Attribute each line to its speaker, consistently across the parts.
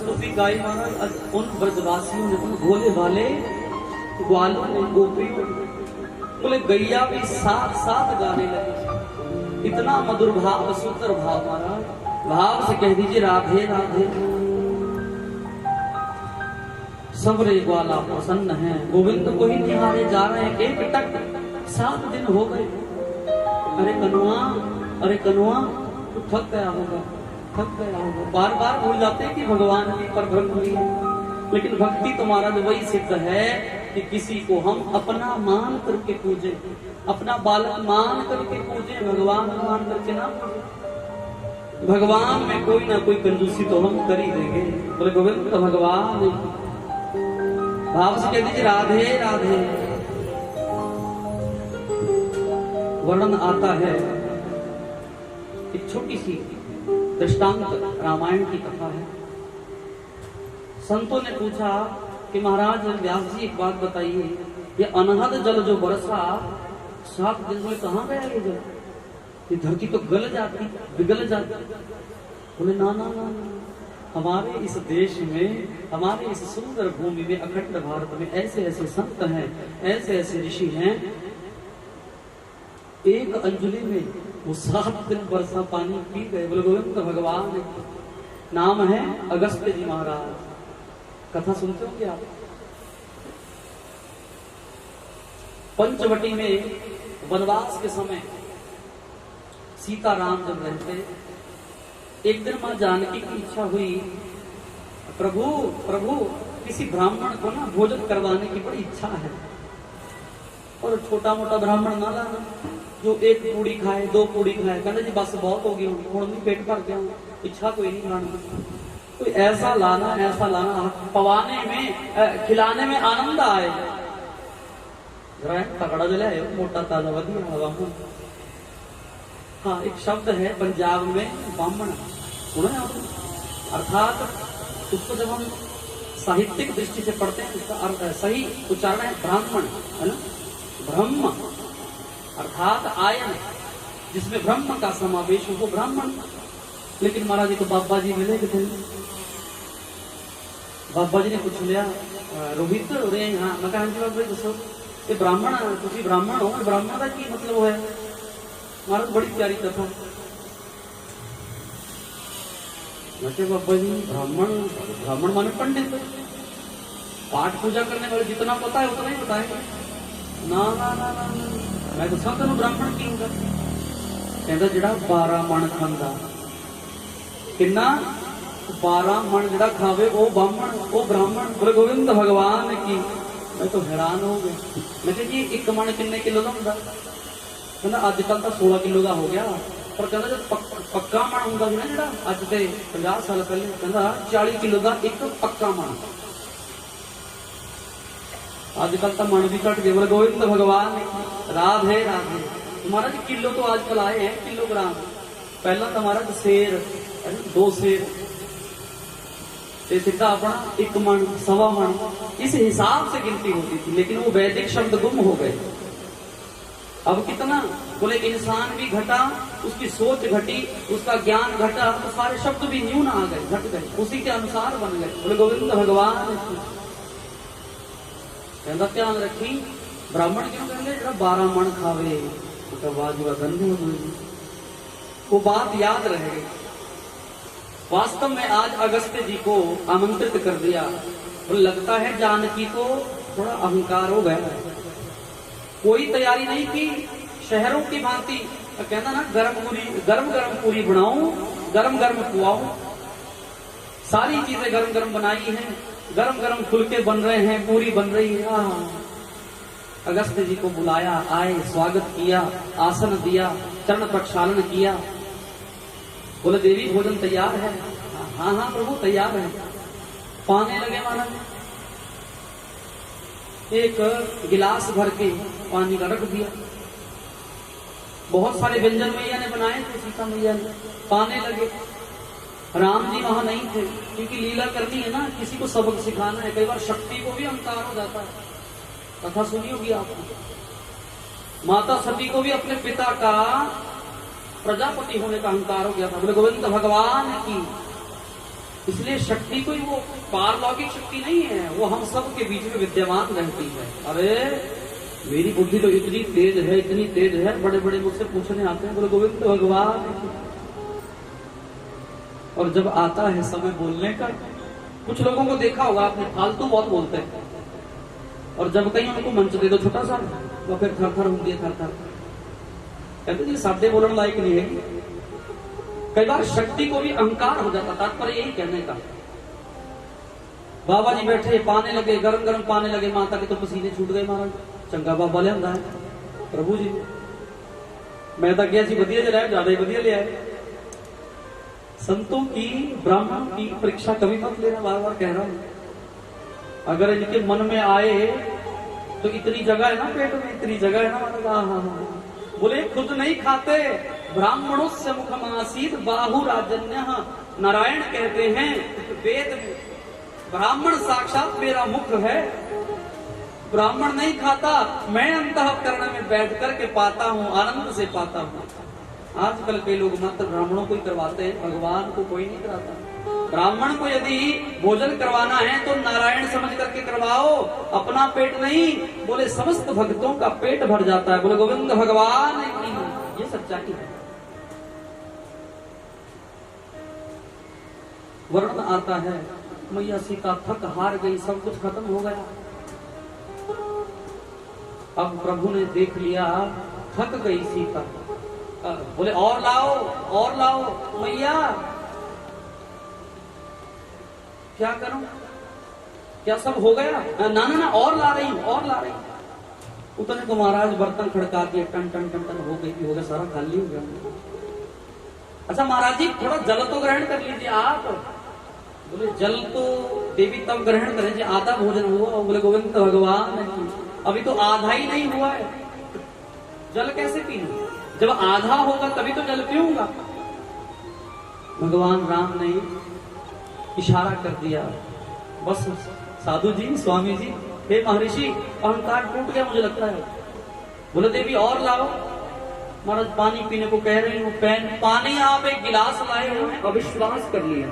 Speaker 1: स्तुति गाई महाराज। उन ब्रजवासियों ने, उन भोले भाले ग्वालों ने, गोपियों बोले गैया भी साथ साथ गाने लगे। इतना मधुर भाव, सुंदर भाव महाराज। भाव से कह दीजिए राधे राधे। सब रे ग्वाला प्रसन्न हैं, गोविंद को ही निहारे जा रहे हैं। एक टक 7 दिन हो गए। अरे कनुआ, अरे कनुआ, तू थक गया होगा, थक गया होगा। बार बार भूल जाते हैं कि भगवान की परब्रह्म हुई है। लेकिन भक्ति तुम्हारा वही सिद्ध है कि किसी को हम अपना मान करके पूजे, अपना बालक मान करके पूजे, भगवान मान करके ना पूजे। भगवान में कोई ना कोई कंजूसी तो हम कर ही देंगे। बोले गोविंद तो भगवान। भाव से कह दीजिए राधे राधे। वर्णन आता है, एक छोटी सी दृष्टांत रामायण की कथा है। संतों ने पूछा कि महाराज व्यास जी एक बात बताइए, ये अनहद जल जो बरसा 7 दिन में कहाँ गया ये जल? ये धरती तो गल जाती, पिघल जाती। बोले ना ना ना, हमारे इस देश में, हमारे इस सुंदर भूमि में, अखंड भारत में ऐसे ऐसे संत हैं, ऐसे ऐसे ऋषि हैं, एक अंजलि में वो 7 दिन बरसा पानी पी गए। बोले गोविंद भगवान। नाम है अगस्त्य जी महाराज। कथा सुनते होंगे आप। पंचवटी में वनवास के समय सीता राम जब रहते, एक दिन मां जानकी की इच्छा हुई, प्रभु प्रभु किसी ब्राह्मण को ना भोजन करवाने की बड़ी इच्छा है। और छोटा मोटा ब्राह्मण ना लाना, जो 1 पूड़ी खाए, 2 पूड़ी खाए। कहना जी बस बहुत हो गया, हूं नहीं पेट भर गया, इच्छा कोई नहीं खाना। कोई ऐसा लाना, ऐसा लाना पवाने में, खिलाने में आनंद आए। तगड़ा जो है मोटा ताजा वधिया हवा। हाँ, एक शब्द है पंजाब में ब्राह्मण, अर्थात उसको जब हम साहित्यिक दृष्टि से पढ़ते हैं उसका अर्थ सही उच्चारण है ब्राह्मण, है ना। ब्रह्म अर्थात आयन, जिसमें ब्रह्म का समावेश हो, वो ब्राह्मण। लेकिन महाराज जी को बाबा जी मिले थे। बाबा जी ने पूछ लिया, रोहित रे हाँ, मैं कहा जी बाबा जी दसो ये ब्राह्मण, तुम ब्राह्मण हो, ब्राह्मण का की मतलब है? महाराज बड़ी प्यारी कथा। बाबा जी ब्राह्मण, ब्राह्मण माने पंडित, पाठ पूजा करने वाले, जितना पता है उतना ही बताएंगे। ना ना ना ना, मैं तो सब ब्राह्मण की होगा। कहता जिहड़ा 12 मण खांदा, किन्ना 12 मण जिहड़ा खावे वो ब्राह्मण, वो ब्राह्मण। बोले गोविंद भगवान की। मैं तो हैरान हो गया। मैं कहा जी 1 मण किन्ने किलो का हुंदा? कहना अजकल तो 16 किलो का हो गया, पर कहना जब पक्का मण हुंदा सी ना जिहड़ा अज ते 50 साल पहले, कहना 40 किलो का एक पक्का मण। आजकल तो मन भी घट गए। बोले गोविंद भगवान राधे राधे। तुम्हारा जी किलो तो आजकल आए हैं किलोग्राम। पहला तो हमारा शेर, 2 शेर सीधा अपना 1 मण, 1.25 मण, इस हिसाब से गिनती होती थी। लेकिन वो वैदिक शब्द गुम हो गए। अब कितना? बोले इंसान भी घटा, उसकी सोच घटी, उसका ज्ञान घटा, तो सारे शब्द भी न्यून आ गए, घट गए, उसी के अनुसार बन गए। बोले गोविंद भगवान। कहता ध्यान रखी, ब्राह्मण क्यों कहते जरा 12 मण खावे, तो गंदी हो। वो बात याद रह गई। वास्तव में आज अगस्त्य जी को आमंत्रित कर दिया, तो लगता है जानकी को थोड़ा अहंकार हो गया। कोई तैयारी नहीं की शहरों की भांति। कहना ना गरम गरम पूरी बनाऊं, गरम गरम खुआऊं। सारी चीजें गरम गरम बनाई हैं, गरम गरम फुलके बन रहे हैं, पूरी बन रही है। अगस्त्य जी को बुलाया, आए, स्वागत किया, आसन दिया, चरण प्रक्षालन किया। बोले देवी भोजन तैयार है? हाँ हाँ प्रभु तैयार है। पाने लगे महाराज, एक गिलास भर के पानी का रख दिया। बहुत सारे व्यंजन मैया ने बनाए थे, सीता मैया ने। पाने लगे। राम जी वहां नहीं थे, क्योंकि लीला करनी है ना, किसी को सबक सिखाना है। कई बार शक्ति को भी अहंकार हो जाता है। कथा सुनी होगी आपने। माता सती को भी अपने पिता का प्रजापति होने का अहंकार हो गया था। बोले गोविंद भगवान की। इसलिए शक्ति कोई वो पारलौकिक शक्ति नहीं है, वो हम सब के बीच में विद्यमान रहती है। अरे मेरी बुद्धि तो इतनी तेज है, इतनी तेज है, बड़े बड़े मुझसे पूछने आते हैं, बोले गोविंद भगवान। और जब आता है समय बोलने का, कुछ लोगों को देखा होगा आपने, फालतू बहुत बोलते हैं, और जब कहीं उनको मंच दे दो छोटा सा, तो फिर थर थर होंगे, थर थर कहते जी सादे बोलने लायक नहीं है। कई बार शक्ति को भी अहंकार हो जाता, तात्पर्य यही कहने का। बाबा जी बैठे, पाने लगे, गरम गरम पाने लगे, माता के तो पसीने छूट गए महाराज। चंगा बाबा ले आंदा है प्रभु जी, मैं तो क्या जी वधिया जलाया, ज्यादा ही वधिया ले आए। संतों की, ब्राह्मणों की परीक्षा कभी मत लेना, बार बार कह रहा हूं। अगर इनके मन में आए तो इतनी जगह है ना पेट में, इतनी जगह है ना। हाँ, बोले खुद नहीं खाते, ब्राह्मणों से मुखम आसीत बाहु राजन्य, नारायण कहते हैं वेद में, ब्राह्मण साक्षात मेरा मुख है। ब्राह्मण नहीं खाता, मैं अंतःकरण में बैठ करके पाता हूँ, आनंद से पाता हूँ। आजकल कई लोग मात्र ब्राह्मणों को ही करवाते हैं, भगवान को कोई नहीं कराता। ब्राह्मण को यदि भोजन करवाना है तो नारायण समझ करके करवाओ, अपना पेट नहीं। बोले समस्त भक्तों का पेट भर जाता है। बोले गोविंद भगवान की, ये सच्चाई है। वर्ण आता है, मैया सीता थक हार गई, सब कुछ खत्म हो गया। अब प्रभु ने देख लिया थक गई सीता, बोले और लाओ, और लाओ मैया। क्या करूं, क्या सब हो गया? ना ना ना, और ला रही हूं, और ला रही हूं। उतने को महाराज बर्तन खड़का दिए, टन टन टन टन हो गया, सारा खाली हो गया। अच्छा महाराज जी थोड़ा जल तो ग्रहण कर लीजिए आप। बोले जल तो देवी तब ग्रहण करें जी आधा भोजन हुआ। बोले गोविंद भगवान अभी तो आधा ही नहीं हुआ है, जल कैसे पीऊं? जब आधा होगा तभी तो जल पीऊंगा। भगवान राम ने इशारा कर दिया, बस साधु जी, स्वामी जी, हे महर्षि, अहंकार टूट गया मुझे लगता है। बोले देवी और लाओ। महाराज पानी पीने को कह रही हूँ, पानी आप एक गिलास लाए हो, अविश्वास कर लिया।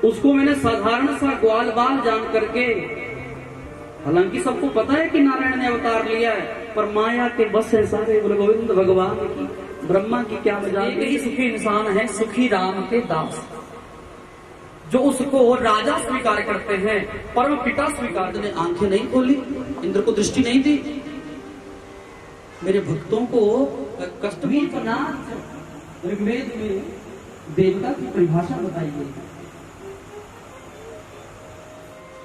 Speaker 1: उसको मैंने साधारण सा ग्वाल बाल जान करके, हालांकि सबको पता है कि नारायण ने अवतार लिया है, पर माया के बस है सारे। बोले गोविंद भगवान की, ब्रह्मा की क्या मजाक। एक ही सुखी इंसान है, सुखी राम के दास, जो उसको राजा स्वीकार करते हैं, परम पिता स्वीकार। ने आंखें नहीं खोली, इंद्र को दृष्टि नहीं दी, मेरे भक्तों को कष्ट भी बना। ऋग्वेद में देवता की परिभाषा बताइए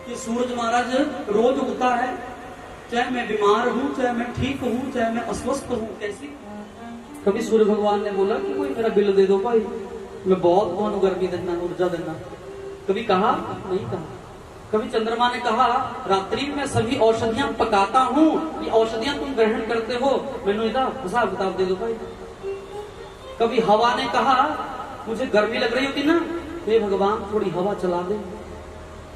Speaker 1: कि सूरज महाराज रोज उगता है, चाहे मैं बीमार हूं, चाहे मैं ठीक हूं, चाहे मैं अस्वस्थ हूं। कैसी कभी सूर्य भगवान ने बोला कि कोई मेरा बिल दे दो भाई, मैं बहुत बहुत गर्मी देना, ऊर्जा देना? कभी कहा? नहीं कहा। कभी चंद्रमा ने कहा रात्रि में सभी औषधियां पकाता हूं, ये औषधियां तुम ग्रहण करते हो, मैंने हिसाब किताब दे दो भाई। कभी हवा ने कहा मुझे गर्मी लग रही होती ना, हे भगवान थोड़ी हवा चला दे।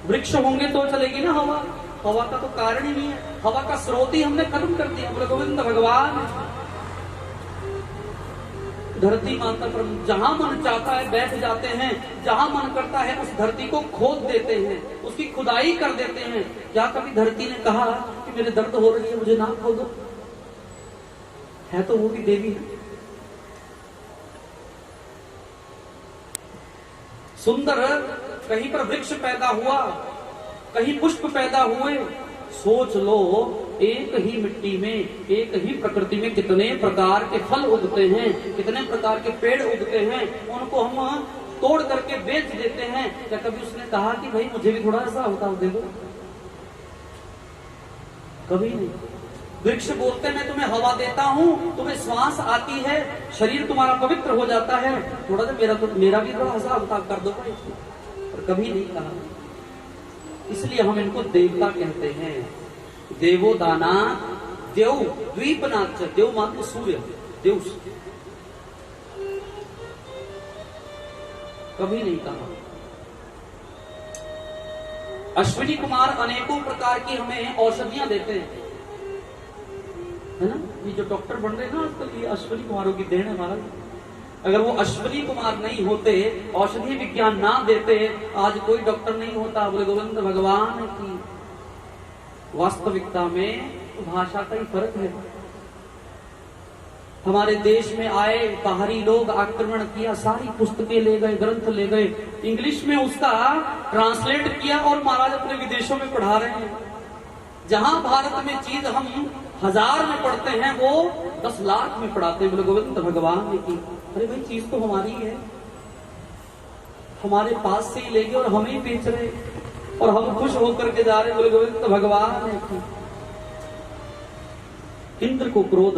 Speaker 1: वृक्ष होंगे तो चलेगी ना हवा, हवा का तो कारण ही नहीं है, हवा का स्रोत ही हमने खत्म कर दिया। बोले गोविंद भगवान। धरती माता पर जहां मन चाहता है बैठ जाते हैं, जहां मन करता है उस धरती को खोद देते हैं, उसकी खुदाई कर देते हैं। क्या कभी धरती ने कहा कि मेरे दर्द हो रही है, मुझे ना खोदो? है तो वो भी देवी है। सुंदर कहीं पर वृक्ष पैदा हुआ, कहीं पुष्प पैदा हुए। सोच लो, एक ही मिट्टी में, एक ही प्रकृति में कितने प्रकार के फल उगते हैं, कितने प्रकार के पेड़ उगते हैं, उनको हम तोड़ करके बेच देते हैं। क्या कभी उसने कहा कि भाई मुझे भी थोड़ा ऐसा अवतार दे दो? कभी नहीं। वृक्ष बोलते मैं तुम्हें हवा देता हूँ, तुम्हें श्वास आती है, शरीर तुम्हारा पवित्र हो जाता है, थोड़ा सा मेरा भी थोड़ा ऐसा अवतार कर दो भाई। और कभी नहीं कहा। इसलिए हम इनको देवता कहते हैं। देवो दाना, देव द्वीपनाथ, देव मान सूर्य, देव। कभी नहीं कहा। अश्विनी कुमार अनेकों प्रकार की हमें औषधियां देते हैं, है ना? ये जो डॉक्टर बन रहे हैं ना आजकल, ये अश्विनी कुमारों की देन है महाराज। अगर वो अश्वनी कुमार नहीं होते, औषधि विज्ञान ना देते, आज कोई डॉक्टर नहीं होता। बोले गोविंद भगवान की। वास्तविकता में भाषा का ही फर्क है। हमारे देश में आए बाहरी लोग, आक्रमण किया, सारी पुस्तकें ले गए, ग्रंथ ले गए, इंग्लिश में उसका ट्रांसलेट किया और महाराज अपने विदेशों में पढ़ा रहे हैं। जहां भारत में चीज हम 1000 में पढ़ते हैं, वो 10 लाख में पढ़ाते हैं। बोले गोविंद भगवान ने की। अरे भाई, चीज तो हमारी है, हमारे पास से ही लेंगे और हम ही बेच रहे, और हम खुश होकर के जा रहे। बोले गोविंद भगवान ने की। इंद्र को क्रोध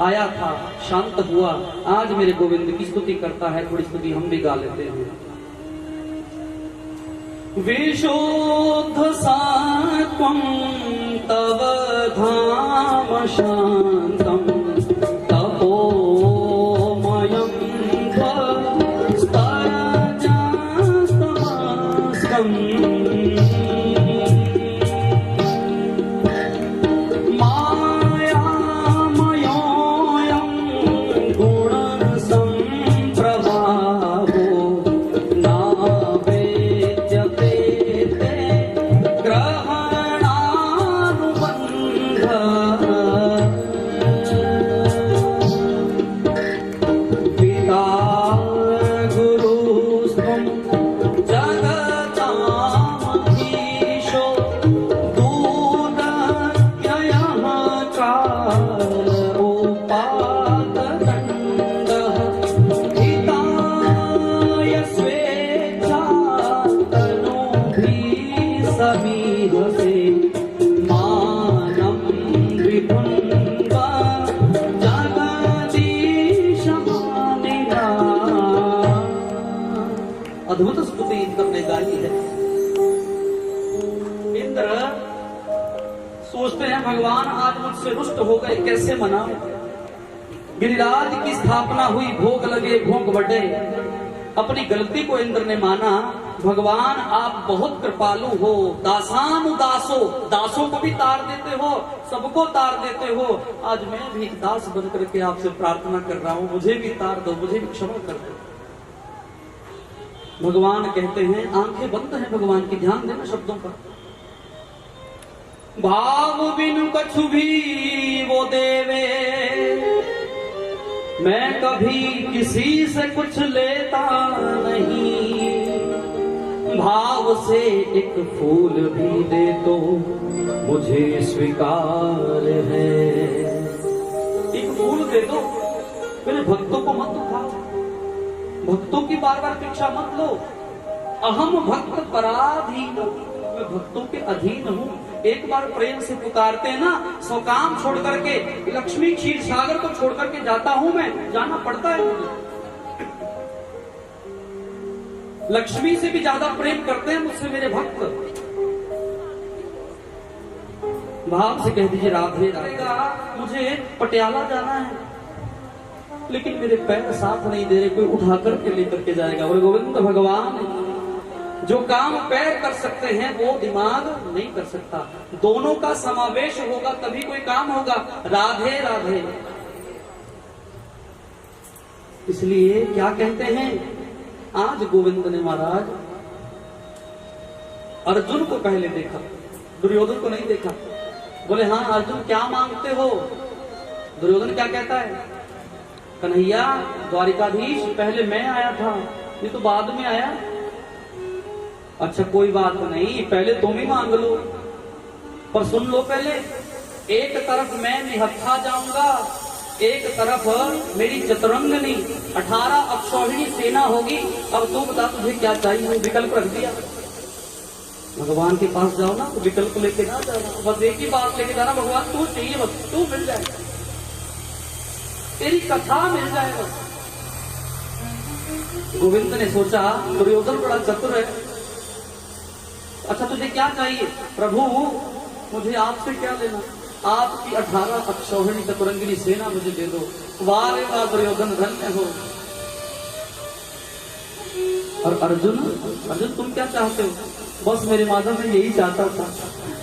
Speaker 1: आया था, शांत हुआ। आज मेरे गोविंद की स्तुति करता है, थोड़ी स्तुति हम भी गा लेते हैं। विशुद्ध सात्वं तव धाम शांतम तपोमयं स्तरजास्तमस्कम् अद्भुत स्तुति इंद्र ने गाई है। इंद्र सोचते हैं भगवान आज मुझसे रुष्ट हो गए, कैसे मनाऊं। गिरिराज की स्थापना हुई, भोग लगे, भोग बढ़े। अपनी गलती को इंद्र ने माना। भगवान आप बहुत कृपालु हो, दासानुदासो, दासों को भी तार देते हो, सबको तार देते हो। आज मैं भी एक दास बनकर के आपसे प्रार्थना कर रहा हूं, मुझे भी तार दो, मुझे भी क्षमा कर दो। भगवान कहते हैं, आंखें बंद हैं भगवान की, ध्यान देना शब्दों पर। भाव बिनु कछु भी वो देवे, मैं कभी किसी से कुछ लेता नहीं। भाव से एक फूल भी दे तो मुझे स्वीकार है। एक फूल दे दो, मेरे भक्तों को मत उठाओ, भक्तों की बार बार परीक्षा मत लो। अहम भक्त पराधीन, मैं भक्तों के अधीन हूँ। एक बार प्रेम से पुकारते हैं ना, सौ काम छोड़ करके, लक्ष्मी क्षीर सागर को छोड़ करके जाता हूं मैं, जाना पड़ता है मुझे। लक्ष्मी से भी ज्यादा प्रेम करते हैं मुझसे मेरे भक्त। भाव से कह दीजिए राधे राधे। मुझे पटियाला जाना है, लेकिन मेरे पैर साथ नहीं दे रहे, कोई उठा करके लेकर के जाएगा। बोले गोविंद भगवान, जो काम पैर कर सकते हैं वो दिमाग नहीं कर सकता। दोनों का समावेश होगा तभी कोई काम होगा। राधे राधे। इसलिए क्या कहते हैं, आज गोविंद ने महाराज अर्जुन को पहले देखा, दुर्योधन को नहीं देखा। बोले हाँ अर्जुन, क्या मांगते हो। दुर्योधन क्या कहता है, कन्हैया द्वारिकाधीश, पहले मैं आया था, ये तो बाद में आया। अच्छा कोई बात नहीं, पहले तुम ही मांग लो, पर सुन लो पहले, एक तरफ मैं निहत्था जाऊंगा, एक तरफ मेरी चतुरंगनी 18 अक्षौहिणी सेना होगी। अब तू बता तुझे क्या चाहिए। विकल्प रख दिया। भगवान के पास जाओ ना तो विकल्प लेके ना जाना, बस एक ही बात लेके जाना, भगवान तू चाहिए, बस तू मिल जाए, तेरी कथा मिल जाए बस। गोविंद ने सोचा दुर्योधन बड़ा चतुर है। अच्छा तुझे क्या चाहिए। प्रभु मुझे आपसे क्या लेना, आपकी 18 अक्षौहिणी चतुरंगिनी सेना मुझे दे दो। वाह रे वाह दुर्योधन, धन्य हो। और अर्जुन, अर्जुन तुम क्या चाहते हो। बस मेरे माधव में यही चाहता था,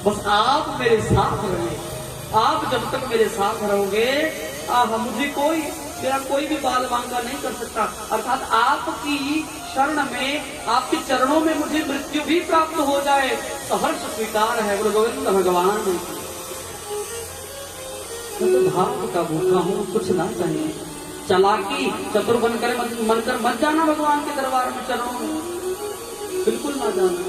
Speaker 1: बस आप मेरे साथ रहे। आप जब तक मेरे साथ रहोगे, मुझे कोई मेरा कोई भी बाल बांका नहीं कर सकता। अर्थात आपकी शरण में, आपके चरणों में मुझे मृत्यु भी प्राप्त हो जाए तो हर्ष स्वीकार है। बोले गोविंद भगवान, मैं तो भाव का भूखा हूँ, कुछ ना चाहिए। चालाकी चतुर बनकर मत जाना भगवान के दरबार में, चरणों में बिल्कुल ना जाना।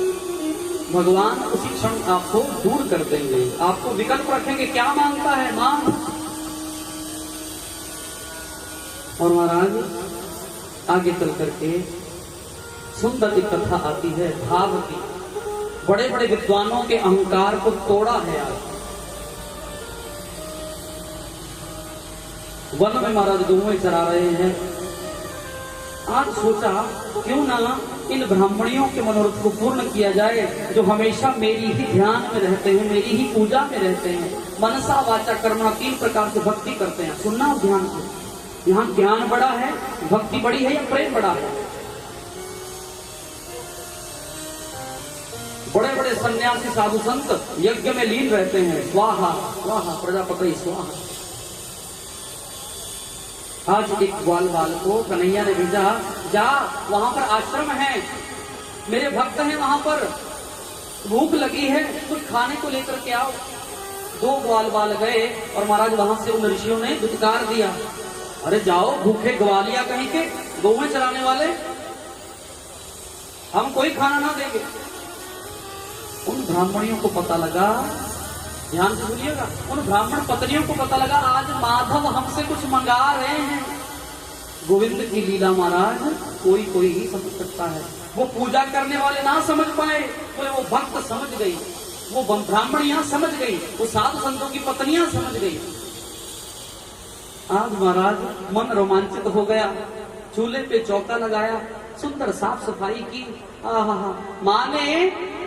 Speaker 1: भगवान उसी क्षण आपको दूर कर देंगे, आपको विकल्प रखेंगे, क्या मांगता है मांग। और महाराज आगे चल करके सुंदर एक कथा आती है भाव की। बड़े बड़े विद्वानों के अहंकार को तोड़ा है। आज वन में महाराज गौएं चरा रहे हैं। आज सोचा क्यों ना इन ब्राह्मणियों के मनोरथ को पूर्ण किया जाए, जो हमेशा मेरी ही ध्यान में रहते हैं, मेरी ही पूजा में रहते हैं, मनसा वाचा कर्मणा 3 प्रकार से भक्ति करते हैं। सुनना ध्यान से, यहाँ ज्ञान बड़ा है, भक्ति बड़ी है या प्रेम बड़ा है। बड़े बड़े सन्यासी साधु संत यज्ञ में लीन रहते हैं, स्वाहा स्वाहा प्रजापति स्वाहा। आज एक ग्वाल बाल को कन्हैया ने भेजा, जा वहां पर आश्रम है, मेरे भक्त हैं वहां पर, भूख लगी है, कुछ खाने को लेकर के आओ। 2 ग्वाल बाल गए और महाराज वहां से उन ऋषियों ने दुत्कार दिया, अरे जाओ भूखे ग्वालिया कहीं के, गौएं चराने वाले, हम कोई खाना ना देंगे। उन ब्राह्मणियों को पता लगा, ध्यान से सुनिएगा, उन ब्राह्मण पत्नियों को पता लगा आज माधव हमसे कुछ मंगा रहे हैं। गोविंद की लीला महाराज कोई कोई ही समझ सकता है। वो पूजा करने वाले ना समझ पाए, बोले वो भक्त समझ गई, वो ब्राह्मणियां समझ गई, वो साधु संतों की पत्नियां समझ गई। आज महाराज मन रोमांचित हो गया, चूल्हे पे चौका लगाया, सुंदर साफ सफाई की। माने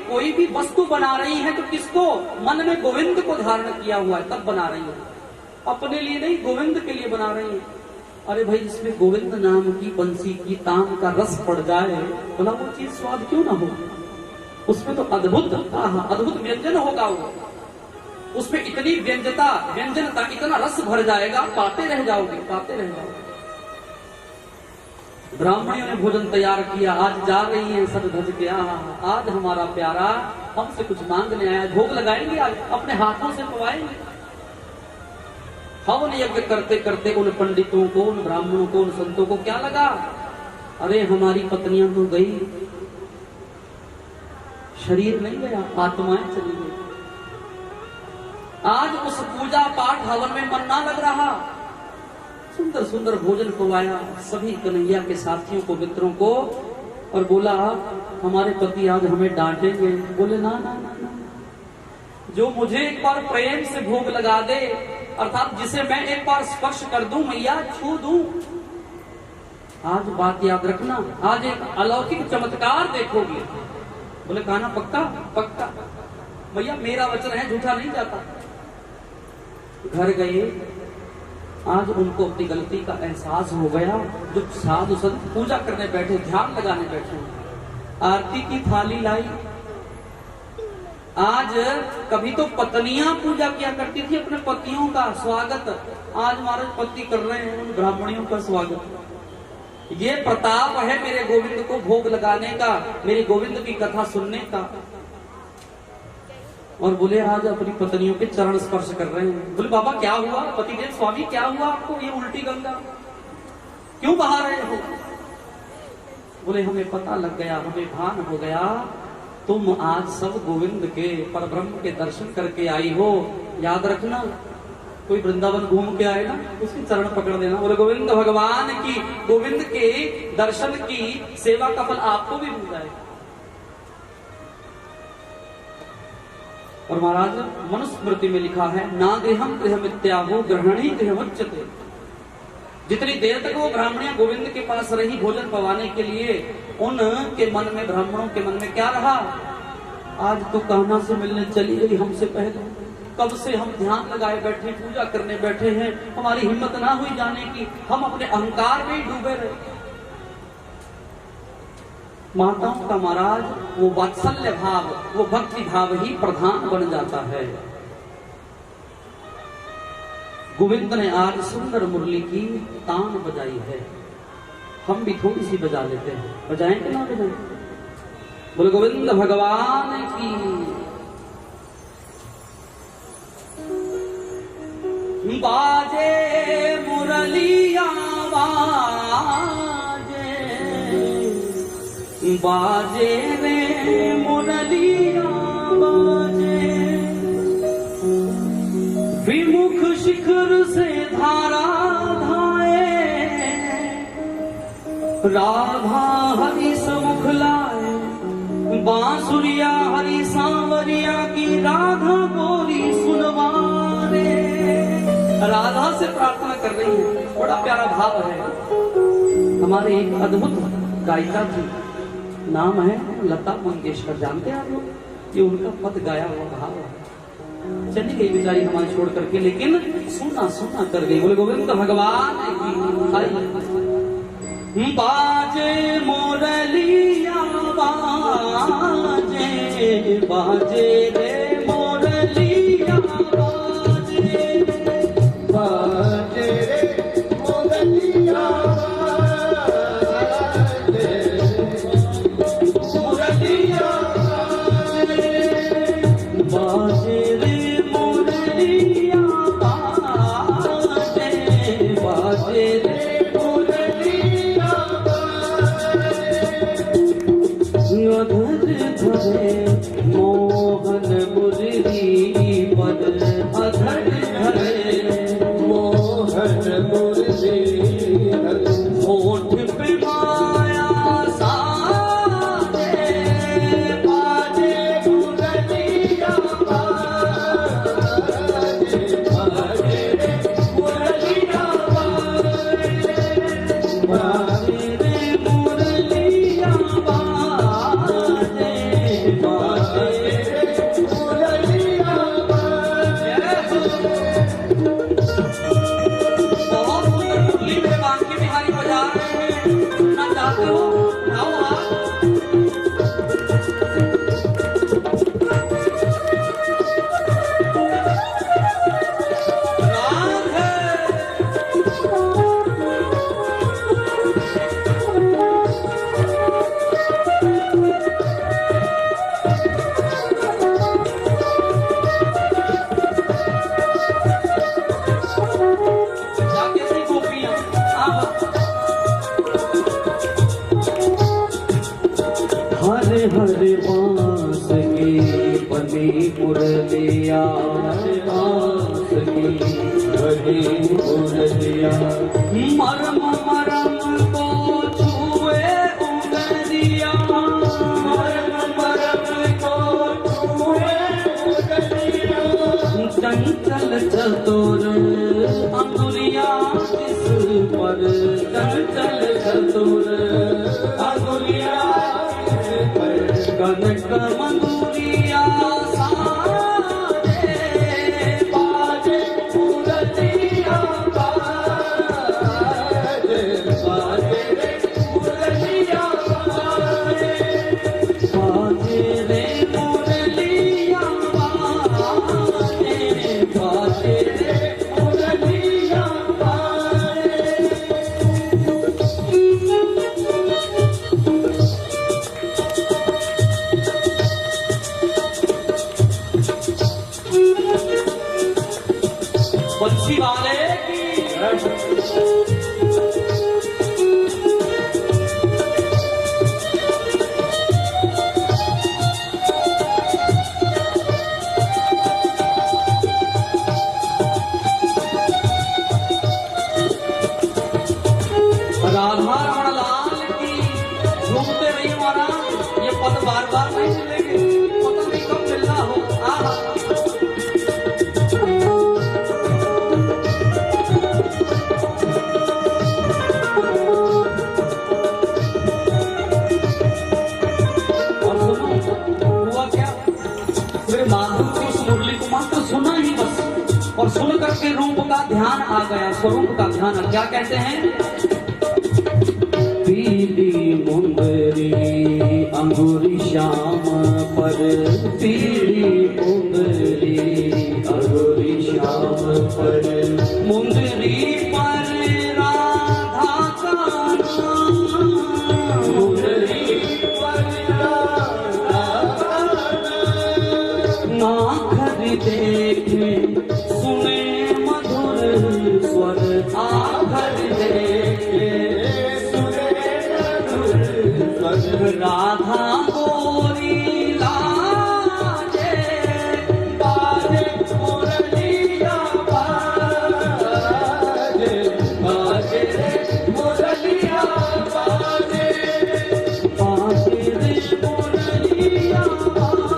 Speaker 1: कोई भी वस्तु बना रही है तो किसको, मन में गोविंद को धारण किया हुआ है तब बना रही है, अपने लिए नहीं गोविंद के लिए बना रही है। अरे भाई जिसमें गोविंद नाम की बंसी की तान का रस पड़ जाए, बोला वो चीज स्वाद क्यों ना हो, उसमें तो अद्भुत अद्भुत व्यंजन होगा वो, उसमें इतनी व्यंजनता इतना रस भर जाएगा, पाते रह जाओगे, पाते रह जाओगे। ब्राह्मणियों ने भोजन तैयार किया, आज जा रही है सब धज के, आज हमारा प्यारा हमसे कुछ मांगने आया, भोग लगाएंगे आज, अपने हाथों से पवाएंगे। हवन यज्ञ करते करते उन पंडितों को, उन ब्राह्मणों को, उन संतों को क्या लगा, अरे हमारी पत्नियां तो गई, शरीर नहीं गया, आत्माएं चली गई। आज उस पूजा पाठ हवन में मन ना लग रहा। सुंदर सुंदर भोजन पवाया सभी कन्हैया के साथियों को, मित्रों को, और बोला हमारे पति आज हमें डांटेंगे। बोले ना ना ना ना, जो मुझे एक बार प्रेम से भोग लगा दे, अर्थात जिसे मैं एक बार स्पर्श कर दूं, मैया छू दूं, आज बात याद रखना, आज एक अलौकिक चमत्कार देखोगे। बोले कहना पक्का पक्का, भैया मेरा वचन है, झूठा नहीं जाता। घर गए, आज उनको अपनी गलती का एहसास हो गया। जो साधु संत पूजा करने बैठे, ध्यान लगाने बैठे, आरती की थाली लाई। आज कभी तो पत्नियां पूजा किया करती थी अपने पतियों का स्वागत, आज महाराज पति कर रहे हैं उन ब्राह्मणियों का स्वागत। ये प्रताप है मेरे गोविंद को भोग लगाने का, मेरे गोविंद की कथा सुनने का। और बोले आज अपनी पत्नियों के चरण स्पर्श कर रहे हैं। बोले बाबा क्या हुआ, पतिदेव स्वामी क्या हुआ आपको, ये उल्टी गंगा क्यों बहा रहे हो। बोले हमें पता लग गया, हमें भान हो गया, तुम आज सब गोविंद के परब्रह्म के दर्शन करके आई हो। याद रखना, कोई वृंदावन घूम के आए ना, उसके चरण पकड़ देना। बोले गोविंद भगवान की, गोविंद के दर्शन की सेवा का फल आपको भी मिल जाएगा। और महाराज मनुस्मृति में लिखा है, ना गृहम गृहमित्यागो ग्रहणी गृहमुच्यते। जितनी देर तक वो ब्राह्मणियां गोविंद के पास रही भोजन पवाने के लिए, उनके मन में, ब्राह्मणों के मन में क्या रहा, आज तो कहना से मिलने चली गई हमसे पहले, कब से हम ध्यान लगाए बैठे, पूजा करने बैठे हैं, हमारी हिम्मत ना हुई जाने की, हम अपने अहंकार में ही डूबे रहे। माताओं का महाराज वो वात्सल्य भाव, वो भक्ति भाव ही प्रधान बन जाता है। गोविंद ने आज सुंदर मुरली की तान बजाई है, हम भी थोड़ी सी बजा लेते हैं, बजाएं कि ना बजाएं? बोले गोविंद भगवान की। बाजे मुरलिया बाजे, बाजे रे मुरलिया बाजे, विमुख शिखर से धारा धाए, राधा हरि समुख लाए, बांसुरिया हरि सांवरिया की राधा गोरी सुनवारे। राधा से प्रार्थना कर रही है, बड़ा प्यारा भाव है। हमारे एक अद्भुत गायिका थी, नाम है लता मंगेशकर, जानते हैं आप लोग? ये उनका पद गाया हुआ भाव है। चली गई बेचारी हमारे छोड़ करके, लेकिन सुना सुना कर गई। बोले गोविंद भगवान की। बाजे मोरलिया बाजे, बाजे रे मोरलिया बाजे, बाजे रे मोरलिया बाजे, मोरलिया बाजे, बाजे रे मोरलिया बाजे, बाजे रे मोहन मुरली पद अधर धरे, मोहन मुरली होठ पे माया साजे, बाजे मुरलिया बाजे, बाजे मुरलिया बाजे, बाजे मुरलिया बाजे, हरे हरे बांस की बनी मुरलिया, बांस की बनी मुरलिया, मरम मरम को छुए उंगलिया, मरम मरम को छुए उंगलिया, चंचल चतुर अंगुलिया इस पर, चंचल चतुर अंगुलिया कनक मंगुरिया साजे, बाजे मुरलिया बाजे, बाजे रे मुरलिया बाजे, बाजे रे मुरलिया बाजे, बाजे रे मुरलिया बाजे। बंसी वाले की राधा रमण लाल की झूमते रही महाराज। ये पद बार बार नहीं मिलेंगे, पता नहीं कब मिलना हो। और सुन करके रूप का ध्यान आ गया, स्वरूप का ध्यान। क्या कहते हैं? पीली मुंदरी अंगूरी श्याम पर, पीली मुंदरी अंगूरी श्याम पर, मुंदरी पर राधा का नाम, मुंदरी पर राधा का नाम, आखर देखे सुने मधुर स्वर, आखर देखे सुने मधुर स्वर, राधा गोरी लाजे बाजे मुरलिया बाजे, बाजे रे मुरलिया बाजे, बाजे रे मुरलिया बाजे,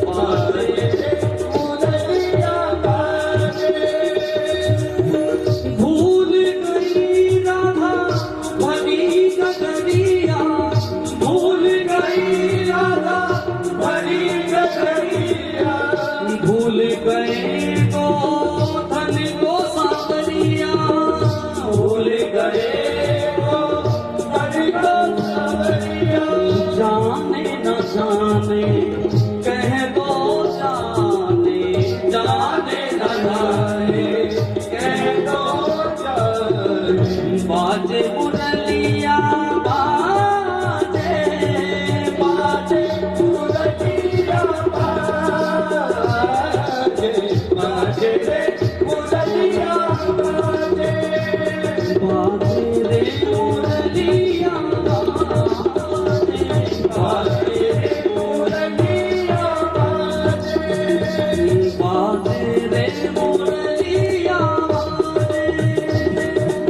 Speaker 1: बाजे रे मुरलिया बाजे। भूल गई राधा भरी गगरिया, भूल गई राधा भरी गगरिया, भूल गए गोधन को सावरिया, भूल गए गोधन को सावरिया, जाने न जाने कह दो जाने, जाने न जाने कह दो जाने, बाजे मुरलिया बाजे, बाजे मुरलिया बाजे, बाजे रे मुरलिया बाजे, बाजे रे मुरलिया बाजे, बाजे रे मुरलिया बाजे, बाजे रे मुरलिया बाजे,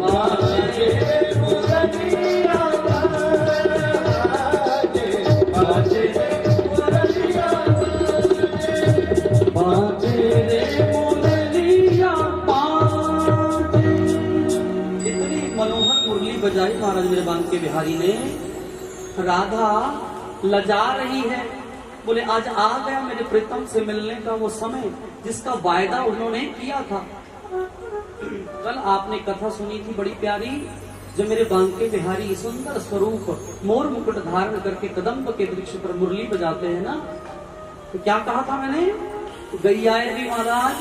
Speaker 1: बाजे रे मुरलिया बाजे, बाजे रे मुरलिया बाजे, रे मुरलिया बाजे। इतनी मनोहर मुरली बजाई महाराज मेरे बांके बिहारी ने। राधा लजा रही है, बोले आज आ गया मेरे प्रीतम से मिलने का वो समय जिसका वायदा उन्होंने किया था। कल आपने कथा सुनी थी बड़ी प्यारी, जो मेरे बांके बिहारी सुंदर स्वरूप मोर मुकुट धारण करके कदम्ब के वृक्ष पर मुरली बजाते हैं ना, तो क्या कहा था मैंने? गैयाएं भी महाराज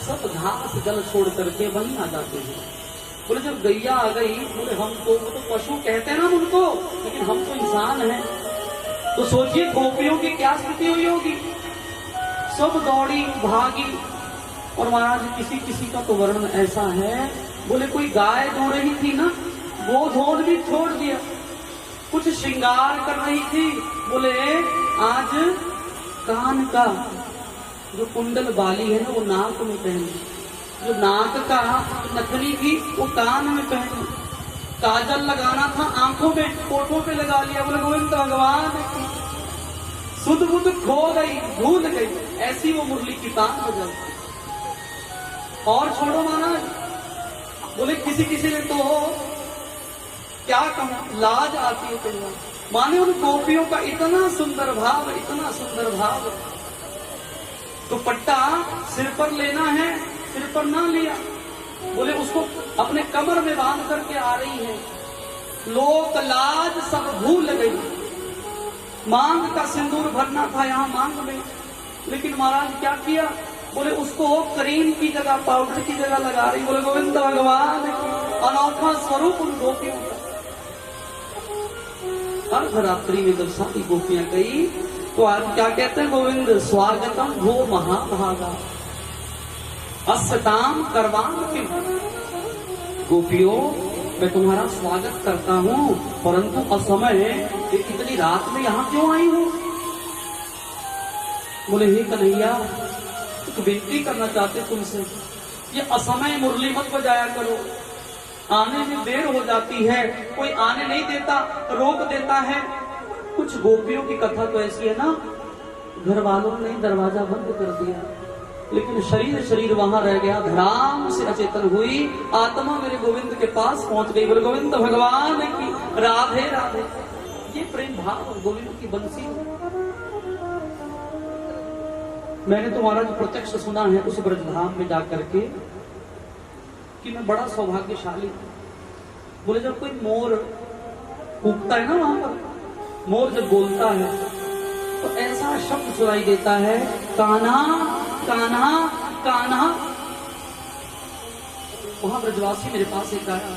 Speaker 1: सब घास जल छोड़ करके वहीं आ जाते हैं। बोले जब गैया आ गई, बोले हम तो पशु कहते हैं ना उनको, लेकिन हम तो इंसान हैं। तो सोचिए गोपियों की क्या स्थिति हुई होगी, सब दौड़ी भागी। और महाराज किसी किसी का तो वर्णन ऐसा है, बोले कोई गाय धो रही थी ना, वो धोन भी छोड़ दिया, कुछ श्रृंगार कर रही थी, बोले आज कान का जो कुंडल बाली है ना वो नाक में पहन, जो नाक का नथनी थी वो कान में पहन, काजल लगाना था आंखों में, कोटों पे लगा लिया। बोले गोविंद भगवान सुध बुध खो गई, भूल गई, ऐसी वो मुरली की तान बजा। और छोड़ो महाराज, बोले किसी किसी ने तो क्या कहा, लाज आती है कई बार, माने उन गोपियों का इतना सुंदर भाव, इतना सुंदर भाव। तो पट्टा सिर पर लेना है, सिर पर ना लिया, बोले उसको अपने कमर में बांध करके आ रही है। लोक लाज सब भूल गई, मांग का सिंदूर भरना था यहाँ मांग में, लेकिन महाराज क्या किया, बोले उसको क्रीम की जगह पाउडर की जगह लगा रही। बोले गोविंद भगवान अनोखा स्वरूप उन गोपियों का। अर्धरात्रि में जब सारी गोपियां गई तो आज क्या कहते हैं गोविंद, स्वागतम भो महाभागा अस्ताम करवाम किम। गोपियों मैं तुम्हारा स्वागत करता हूँ, परंतु असमय इतनी रात में यहाँ क्यों आई हूँ? बोले हे कन्हैया, एक विनती करना चाहते तुमसे, ये असमय मुरली मत बजाया करो, आने में देर हो जाती है, कोई आने नहीं देता, रोक देता है। कुछ गोपियों की कथा तो ऐसी है ना, घर वालों ने दरवाजा बंद कर दिया, लेकिन शरीर वहां रह गया, धराम से अचेतन हुई, आत्मा मेरे गोविंद के पास पहुंच गई। बोले गोविंद भगवान की राधे राधे। ये प्रेम भाव गोविंद की बंसी। मैंने तुम्हारा जो प्रत्यक्ष सुना है उस ब्रजधाम में जाकर के कि मैं बड़ा सौभाग्यशाली हूं। बोले जब कोई मोर कूकता है ना, वहां पर मोर जब बोलता है तो ऐसा शब्द सुनाई देता है, कान्हा कान्हा कान्हा। वहां ब्रजवासी मेरे पास एक आया,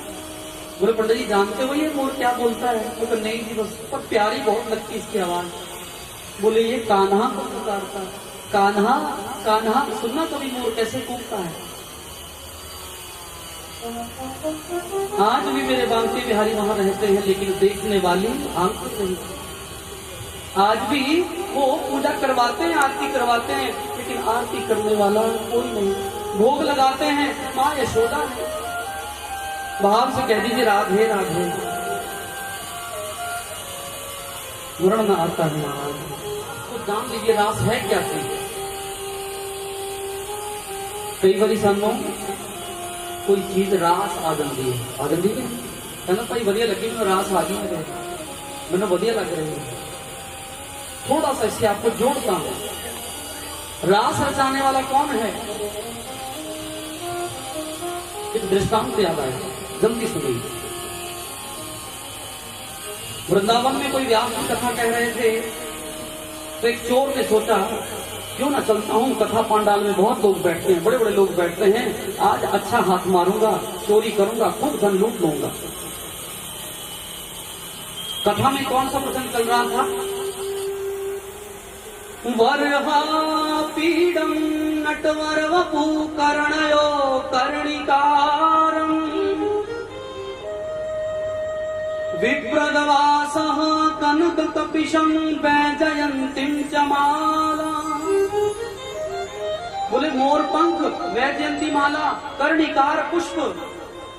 Speaker 1: बोले पंडित जी जानते हो ये मोर क्या बोलता है? तो नहीं जी, बस पर प्यारी बहुत लगती इसकी आवाज। बोले ये कान्हा को पुकारता है। कान्हा कान्हा सुनना कभी मोर कैसे कूदता है। आज भी मेरे बांके बिहारी वहां रहते हैं, लेकिन देखने वाली आंखें नहीं। आज भी वो पूजा करवाते हैं, आरती करवाते हैं, लेकिन आरती करने वाला कोई नहीं। भोग लगाते हैं, माँ यशोदा है, भाव से कह दीजिए राधे राधे, वर्ण में आता है महाराज। तो जान लीजिए रास है क्या चीज। कई बार सानू कोई चीज रास आ जाती है, आ जाती है कहना भाई वधिया लगी, मैं रास आ गई, मैंने वधिया लग रही है। थोड़ा सा इससे आपको जोड़ता हूं। रास रचाने वाला कौन है? एक दृष्टांत याद आया, जल्दी सुनिए। वृंदावन में कोई व्यास की कथा कह रहे थे, तो एक चोर ने सोचा क्यों ना चलता हूं, कथा पांडाल में बहुत लोग बैठते हैं, बड़े बड़े लोग बैठते हैं, आज अच्छा हाथ मारूंगा, चोरी करूंगा, खूब धन लूट लूंगा। कथा में कौन सा प्रसंग चल रहा था? वरहा पीडम नटवर वपु कर्णयो कर्णिकारं विप्रदवासः कनक कपिशं वैजयंतीं च माला। बोले मोर पंख, वैजयंती माला, कर्णिकार पुष्प,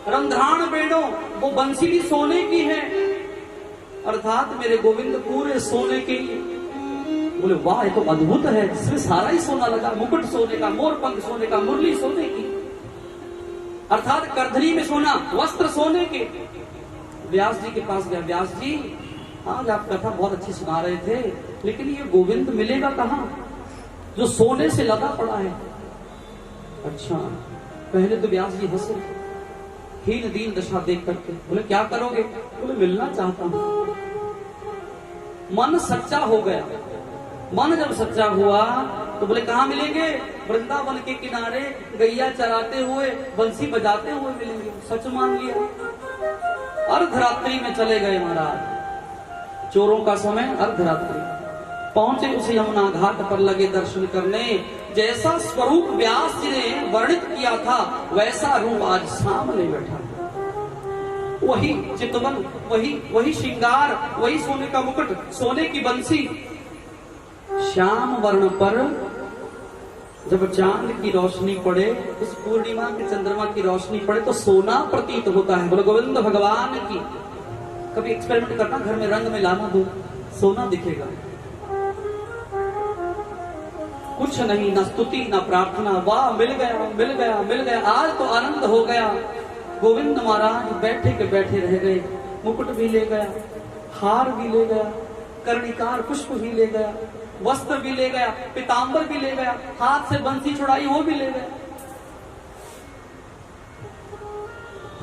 Speaker 1: रंध्राण बेड़ो, वो बंसी भी सोने की है, अर्थात मेरे गोविंद पूरे सोने के। बोले वाह ये तो अद्भुत है, जिसमें सारा ही सोना लगा, मुकुट सोने का, मोर पंख सोने का, मुरली सोने की, अर्थात करधनी में सोना, वस्त्र सोने के। व्यास जी के पास गया, व्यास जी आज आप कथा बहुत अच्छी सुना रहे थे, लेकिन ये गोविंद मिलेगा कहाँ जो सोने से लदा पड़ा है? अच्छा, पहले तो व्यास जी हंसे, हीन दीन दशा देख करके। बोले क्या करोगे? बोले मिलना चाहता हूं। मन सच्चा हो गया। मन जब सच्चा हुआ तो बोले कहाँ मिलेंगे? वृंदावन के किनारे गैया चराते हुए, बंसी बजाते हुए मिलेंगे। सच मान लिया। अर्धरात्रि में चले गए महाराज, चोरों का समय अर्धरात्रि। पहुंचे उस यमुना घाट पर, लगे दर्शन करने। जैसा स्वरूप व्यास जी ने वर्णित किया था, वैसा रूप आज सामने बैठा। वही चितवन, वही श्रृंगार, वही सोने का मुकुट, सोने की बंसी। श्याम वर्ण पर जब चांद की रोशनी पड़े, उस पूर्णिमा के चंद्रमा की रोशनी पड़े तो सोना प्रतीत होता है। बोले गोविंद भगवान की। कभी एक्सपेरिमेंट करना, घर में रंग में लाना दो, सोना दिखेगा। कुछ नहीं, न स्तुति न प्रार्थना, वाह मिल गया मिल गया मिल गया। आज तो आनंद हो गया। गोविंद महाराज बैठे के बैठे रह गए। मुकुट भी ले गया, हार भी ले गया, कर्णिकार पुष्प भी ले गया, वस्त्र भी ले गया, पीतांबर भी ले गया, हाथ से बंसी छुड़ाई वो भी ले गया।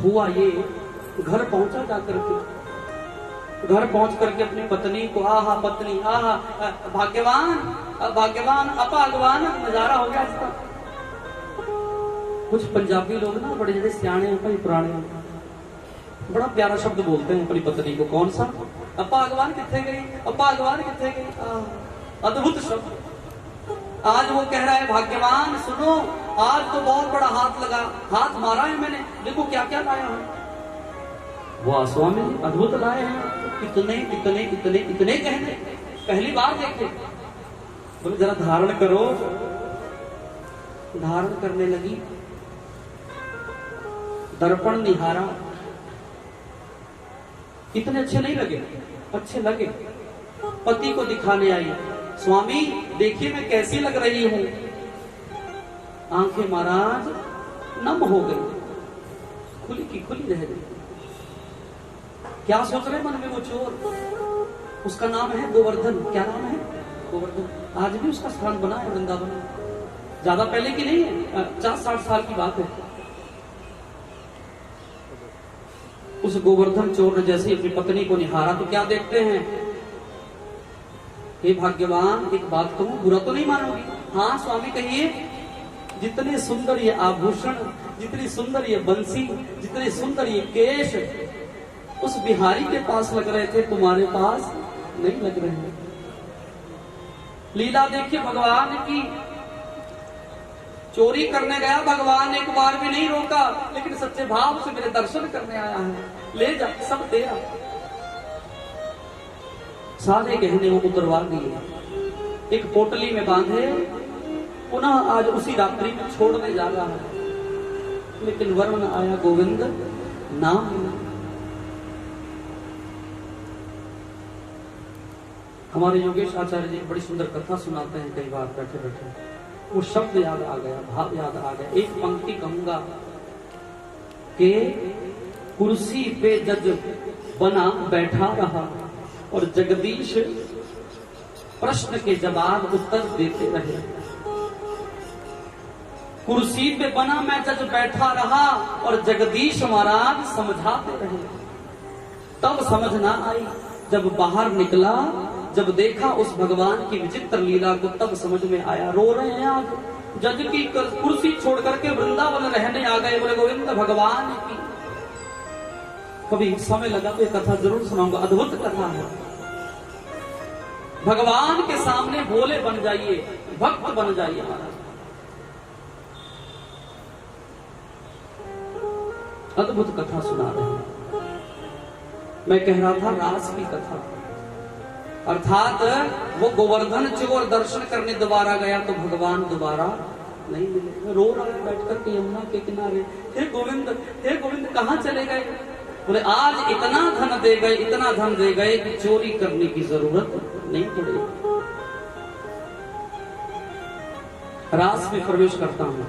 Speaker 1: हुआ ये, घर पहुंचा जाकर के, घर पहुंच करके अपनी पत्नी को, आहा पत्नी, आहा भाग्यवान, भाग्यवान, अपागवान नजारा हो गया इसका। कुछ पंजाबी लोग ना बड़े जड़े सियाने हैं भाई, पुराने, बड़ा प्यारा शब्द बोलते हैं अपनी पत्नी को। कौन सा? अपागवान किथे गई, अपागवान किथे गई। अद्भुत शब्द। आज वो कह रहा है भाग्यवान सुनो, आज तो बहुत बड़ा हाथ लगा, हाथ मारा है मैंने, देखो क्या क्या लाया हूं। वाह स्वामी अद्भुत लाए हैं, इतने इतने इतने इतने कहने पहली बार देखे। बोले जरा धारण करो। धारण करने लगी, दर्पण निहारा, इतने अच्छे नहीं लगे, अच्छे लगे। पति को दिखाने आई, स्वामी देखिए मैं कैसी लग रही हूं। आंखें महाराज नम हो गई, खुली की खुली रह गई। क्या सोच रहे मन में वो चोर? उसका नाम है गोवर्धन। क्या नाम है? गोवर्धन। आज भी उसका स्थान बना है वृंदावन में, ज्यादा पहले की नहीं है, 50-60 साल की बात है। उस गोवर्धन चोर ने जैसे अपनी पत्नी को निहारा तो क्या देखते हैं? हे भाग्यवान एक बात कहूं, बुरा तो नहीं मानोगी? हाँ स्वामी कहिए। जितने सुंदर ये आभूषण, जितनी सुंदर ये बंसी, जितने सुंदर ये केश उस बिहारी के पास लग रहे थे, तुम्हारे पास नहीं लग रहे हैं। लीला देखिए भगवान की। चोरी करने गया भगवान एक बार भी नहीं रोका, लेकिन सच्चे भाव से मेरे दर्शन करने आया है, ले जा, सब तेरा। सारे गहने वो उतरवा दिए, एक पोटली में बांधे, पुनः आज उसी रात्रि में छोड़ने जा रहा है। लेकिन वर्ण आया गोविंद नाम। हमारे योगेश आचार्य जी बड़ी सुंदर कथा सुनाते हैं, कई बार बैठे बैठे वो शब्द याद आ गया, भाव याद आ गया। एक पंक्ति कहूंगा कि कुर्सी पे जज बना बैठा रहा और जगदीश प्रश्न के जवाब उत्तर देते रहे। कुर्सी पे बना मैं जज बैठा रहा और जगदीश महाराज समझाते रहे। तब समझ ना आई, जब बाहर निकला, जब देखा उस भगवान की विचित्र लीला को, तब समझ में आया। रो रहे हैं आज, जज की कुर्सी छोड़ करके वृंदावन रहने आ गए, बोले गोविंद भगवान की। कभी समय लगा तो ये कथा जरूर सुनाऊंगा, अद्भुत कथा है। भगवान के सामने भोले बन जाइए, भक्त बन जाइए महाराज। अद्भुत कथा सुना रहे हैं। मैं कह रहा था रास की कथा, अर्थात वो गोवर्धन चोर दर्शन करने दोबारा गया तो भगवान दोबारा नहीं मिले। रो रहा है बैठ कर के यमुना के किनारे, हे गोविंद कहाँ चले गए? बोले आज इतना धन दे गए, इतना धन दे गए कि चोरी करने की जरूरत नहीं पड़ेगी। रास में प्रवेश करता हूं।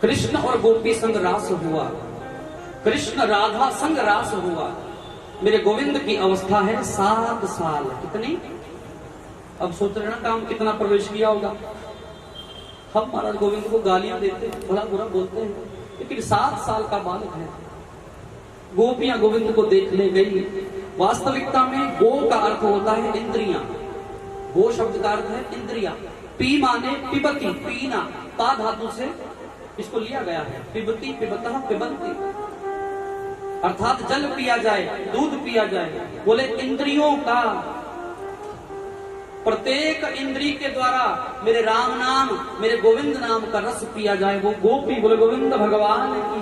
Speaker 1: कृष्ण और गोपी संग रास हुआ, कृष्ण राधा संग रास हुआ। मेरे गोविंद की अवस्था है 7 साल। कितनी? अब सोच रहे ना काम कितना प्रवेश किया होगा। हम महाराज गोविंद को गालियां देते हैं, भला बुरा बोलते हैं, लेकिन 7 साल का बालक है। गोपियां गोविंद को देखने गई। वास्तविकता में गो का अर्थ होता है इंद्रियां। गो शब्द का अर्थ है इंद्रिया। पी माने पिबती, पीना, पा धातु से इसको लिया गया है। पिबती, पिबतः, पिबंती, अर्थात जल पिया जाए, दूध पिया जाए। बोले इंद्रियों का, प्रत्येक इंद्री के द्वारा मेरे राम नाम, मेरे गोविंद नाम का रस पिया जाए। वो गोपी बोले गोविंद भगवान की।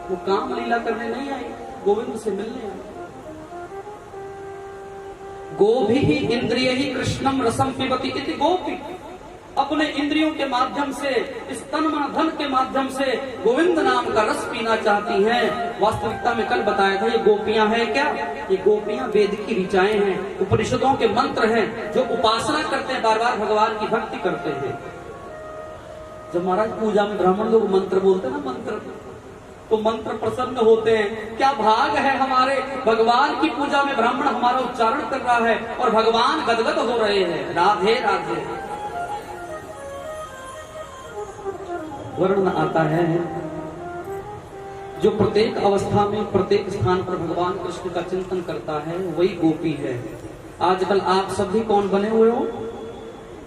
Speaker 1: वो काम लीला करने नहीं आई, गोविंद से मिलने आई। गोभी ही इंद्रिय ही कृष्णम रसम पिबती इति गोपी। अपने इंद्रियों के माध्यम से, इस तन मन धन के माध्यम से गोविंद नाम का रस पीना चाहती हैं। वास्तविकता में कल बताया था ये गोपियां हैं क्या? ये गोपियां वेद की ऋचाएं हैं, उपनिषदों के मंत्र हैं, जो उपासना करते हैं, बार बार भगवान की भक्ति करते हैं। जब महाराज पूजा में ब्राह्मण लोग मंत्र बोलते हैं ना, मंत्र, तो मंत्र प्रसन्न होते हैं। क्या भाग है हमारे, भगवान की पूजा में ब्राह्मण हमारा उच्चारण कर रहा है और भगवान गदगद हो रहे हैं। राधे राधे। वर्ण आता है जो प्रत्येक अवस्था में, प्रत्येक स्थान पर भगवान कृष्ण का चिंतन करता है, वही गोपी है। आजकल आप सभी कौन बने हुए हो?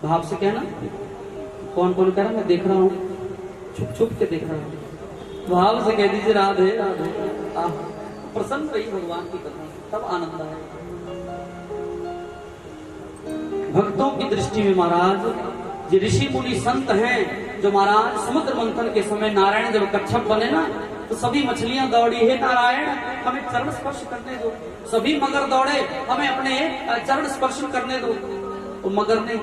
Speaker 1: भाव से कहना, कौन कौन कह रहा? मैं देख रहा हूं, छुप छुप के देख रहा हूं। भाव से कह दीजिए राधे राधे। प्रसन्न रही भगवान की कथा, तब आनंद आए। भक्तों की दृष्टि में महाराज ये ऋषि मुनि संत हैं, जो महाराज समुद्र मंथन के समय नारायण जब कच्छप बने ना, तो सभी मछलियां दौड़ी, हे नारायण हमें चरण स्पर्श करने दो। सभी मगर दौड़े, हमें अपने चरण स्पर्श करने दो। तो मगर ने,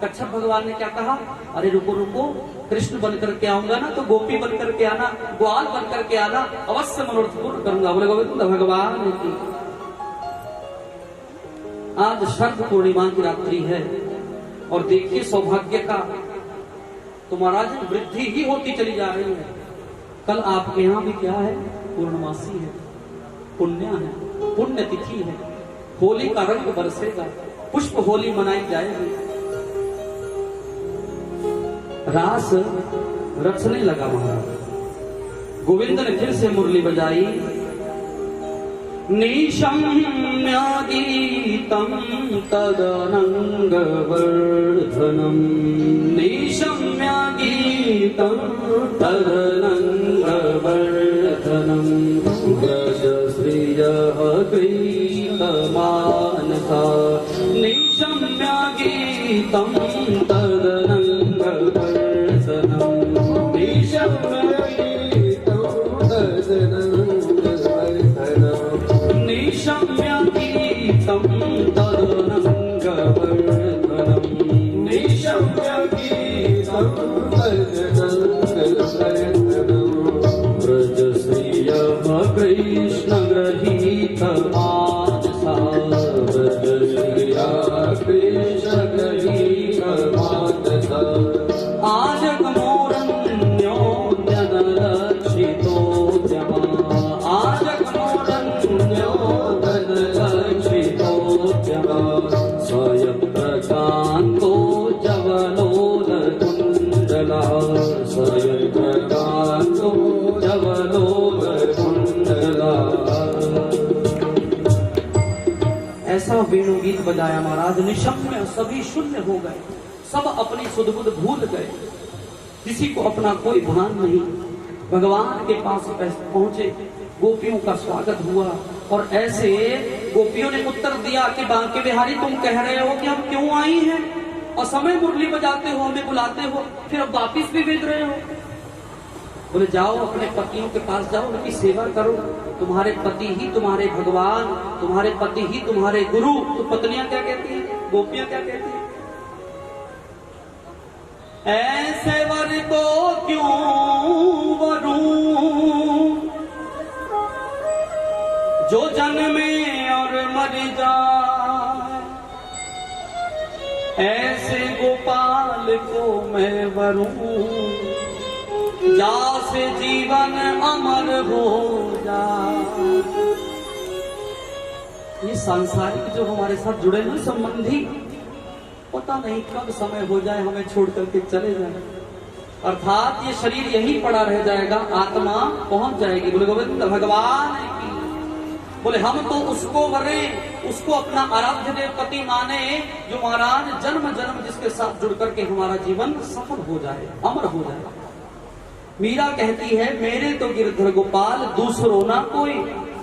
Speaker 1: कच्छप भगवान ने क्या कहा? अरे रुको रुको, कृष्ण बनकर के आऊंगा ना तो गोपी बनकर के आना, ग्वाल बनकर के आना, अवश्य मनोरथ पूर्ण करूंगा। बोले गोविंद भगवान की। आज शरद पूर्णिमा की रात्रि है और देखिए सौभाग्य का तो महाराज वृद्धि ही होती चली जा रही है। कल आपके यहाँ भी क्या है? पूर्णमासी है, पुण्य है, पुण्य तिथि है। होली का रंग बरसेगा, पुष्प होली मनाई जाएगी। रास रचने लगा महाराज। गोविंद ने फिर से मुरली बजाई। निशम्य गीतम तदनंग वर्धनम, निशम्य गीतम गीतं तदनङ्गवर्धनं व्रजश्रियः कृतमानसा निशम्य गीतं तदनङ्गवर्धनं निशम्य गीतं तदनङ्गवर्धनं निशम्य गीतं तदनङ्गवर्धनं निशम्य गीतं तदनङ्गवर्धनं व्रजश्रियः कृष्णगृहीतमानसा व्रजश्रिया कृष्णगृहीतमानसा आजगमोरन्योद्यनलक्षितोद्यमा आजगमोरन्योद्यनलक्षितोद्यमा स्वयं प्रकान्तो जवलोलकुण्डला स्वयं प्रकान्तो जवलोलकुण्डला। ऐसा वेणु गीत बजाया महाराज, निशम्य सभी शून्य हो गए, सब अपनी सुध-बुध भूल गए, किसी को अपना कोई भान नहीं। भगवान के पास पहुंचे, गोपियों का स्वागत हुआ और ऐसे गोपियों ने उत्तर दिया कि बांके बिहारी तुम कह रहे हो कि हम क्यों आई हैं और समय मुरली बजाते हो, हमें बुलाते हो, फिर अब वापिस भी भेज रहे हो। बोले जाओ अपने पतियों के पास जाओ, उनकी सेवा करो, तुम्हारे पति ही तुम्हारे भगवान, तुम्हारे पति ही तुम्हारे गुरु। तो पत्नियां क्या कहती हैं, गोपियां क्या कहती हैं, ऐसे वर को क्यों वरूं जो जन्मे और मर जाए, ऐसे गोपाल को मैं वरूं जासे जीवन अमर हो जाए। ये सांसारिक जो हमारे साथ जुड़े हुए संबंधी, पता नहीं कब समय हो जाए हमें छोड़ करके चले जाए, अर्थात ये शरीर यही पड़ा रह जाएगा, आत्मा पहुंच जाएगी। बोले गोविंद भगवान की, बोले हम तो उसको वरे, उसको अपना आराध्य देवपति माने जो महाराज जन्म जन्म जिसके साथ जुड़ करके हमारा जीवन सफल हो जाए, अमर हो जाए। मीरा कहती है मेरे तो गिरधर गोपाल दूसरो ना कोई,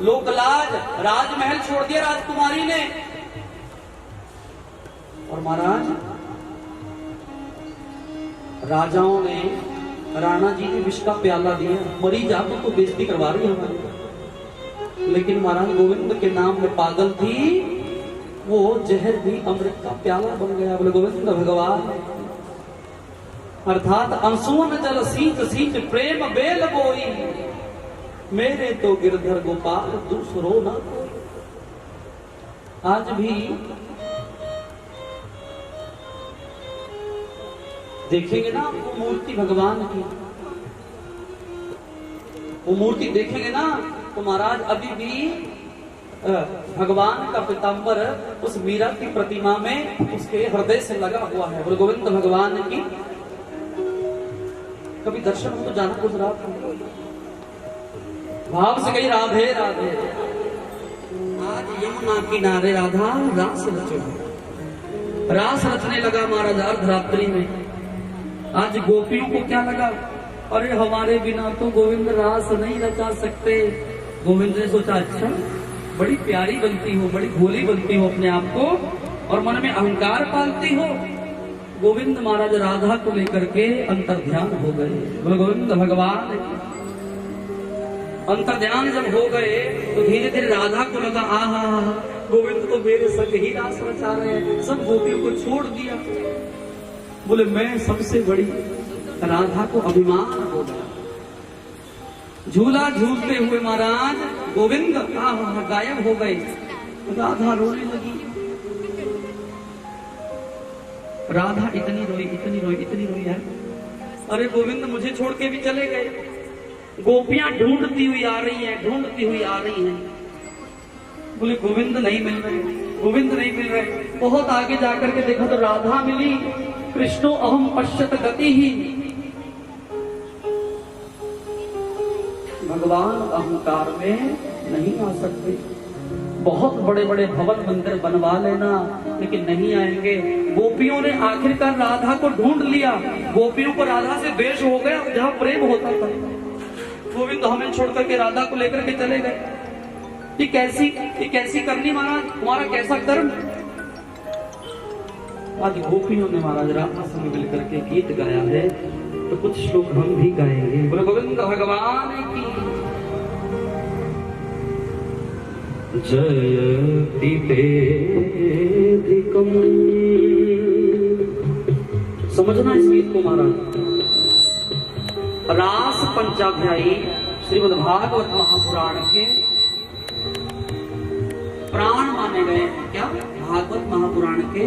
Speaker 1: लोकलाज राजमहल छोड़ दिया राजकुमारी ने। और महाराज राजाओं ने, राणा जी ने विष का प्याला दिया, मरी जा तो बेइज्जती करवा रही है हमारी, लेकिन महाराज गोविंद के नाम में पागल थी, वो जहर भी अमृत का प्याला बन गया। बोले गोविंद भगवान, अर्थात अंसुअन जल सींच सींच प्रेम बेल बोई, मेरे तो गिरधर गोपाल दूसरो ना कोई। आज भी देखेंगे ना वो मूर्ति भगवान की, वो मूर्ति देखेंगे ना तो महाराज अभी भी भगवान का पीताम्बर उस मीरा की प्रतिमा में उसके हृदय से लगा हुआ है। बोले गोविंद भगवान की, कभी दर्शन हो तो जाना गुजरात में, भाव से कही राधे राधे। आज यमुना किनारे राधा रास रचे, रास रचने लगा महाराज अर्धरात्रि में। आज गोपियों को क्या लगा, अरे हमारे बिना तो गोविंद रास नहीं रचा सकते। गोविंद ने सोचा अच्छा बड़ी प्यारी बनती हो, बड़ी भोली बनती हो अपने आप को और मन में अहंकार पालती हो। गोविंद महाराज राधा को लेकर के अंतर्ध्यान हो गए। बोले गोविंद भगवान, अंतर्ध्यान जब हो गए तो धीरे धीरे राधा को लगा आहा गोविंद तो मेरे संग ही रास रचा रहे हैं, सब गोपियों को छोड़ दिया। बोले मैं सबसे बड़ी, राधा को अभिमान हो गया। झूला झूलते हुए महाराज गोविंद गायब हो गए, राधा रोने लगी। राधा इतनी रोई इतनी रोई इतनी रोई है, अरे गोविंद मुझे छोड़ के भी चले गए। गोपियां ढूंढती हुई आ रही हैं, ढूंढती हुई आ रही हैं। बोले गोविंद नहीं मिल रहे, गोविंद नहीं मिल रहे। बहुत आगे जाकर के देखा तो राधा मिली। कृष्णो अहम पश्यत गति ही, भगवान अहंकार में नहीं आ सकते। बहुत बड़े बड़े भवन मंदिर बनवा लेना, लेकिन नहीं आएंगे। गोपियों ने आखिरकार राधा को ढूंढ लिया, गोपियों को राधा से द्वेष हो गया। जहां प्रेम होता था, गोविंद हमें छोड़ करके राधा को लेकर के चले गए। ये कैसी करनी महाराज, तुम्हारा कैसा कर्म। आज गोपियों ने महाराज राधा से मिलकर के गीत गाया है, तो कुछ श्लोक हम भी गाएंगे। बोलो गोविंद भगवान की जयति पेदिकम। समझना इस गीत को महाराज। रास पंचाध्यायी श्रीमद् भागवत महापुराण के प्राण माने गए हैं। क्या? भागवत महापुराण के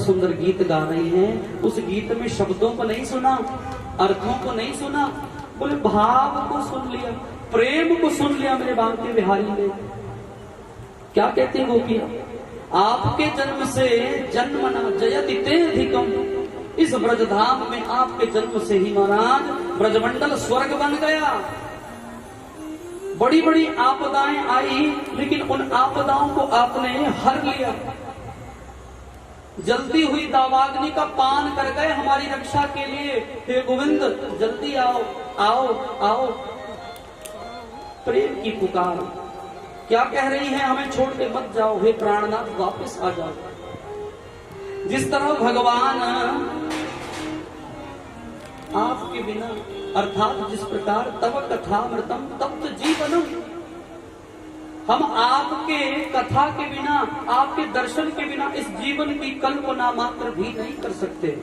Speaker 1: सुंदर गीत गा रही हैं। उस गीत में शब्दों को नहीं सुना, अर्थों को नहीं सुना, बोले भाव को सुन लिया, प्रेम को सुन लिया मेरे बांके बिहारी ने। क्या कहते हैं गोपियां? आपके जन्म से जन्मना जयति ते अधिकम। इस ब्रजधाम में आपके जन्म से ही महाराज ब्रजमंडल स्वर्ग बन गया। बड़ी बड़ी आपदाएं आई, लेकिन उन आपदाओं को आपने हर लिया। जल्दी हुई दावाग्नि का पान कर गए हमारी रक्षा के लिए। हे गोविंद जल्दी आओ आओ आओ। प्रेम की पुकार क्या कह रही है? हमें छोड़ के मत जाओ, हे प्राणनाथ वापस आ जाओ। जिस तरह भगवान आपके बिना, अर्थात जिस प्रकार तव कथामृतम तप्त जीवनम, हम आपके कथा के बिना, आपके दर्शन के बिना इस जीवन की कल्पना मात्र भी नहीं कर सकते।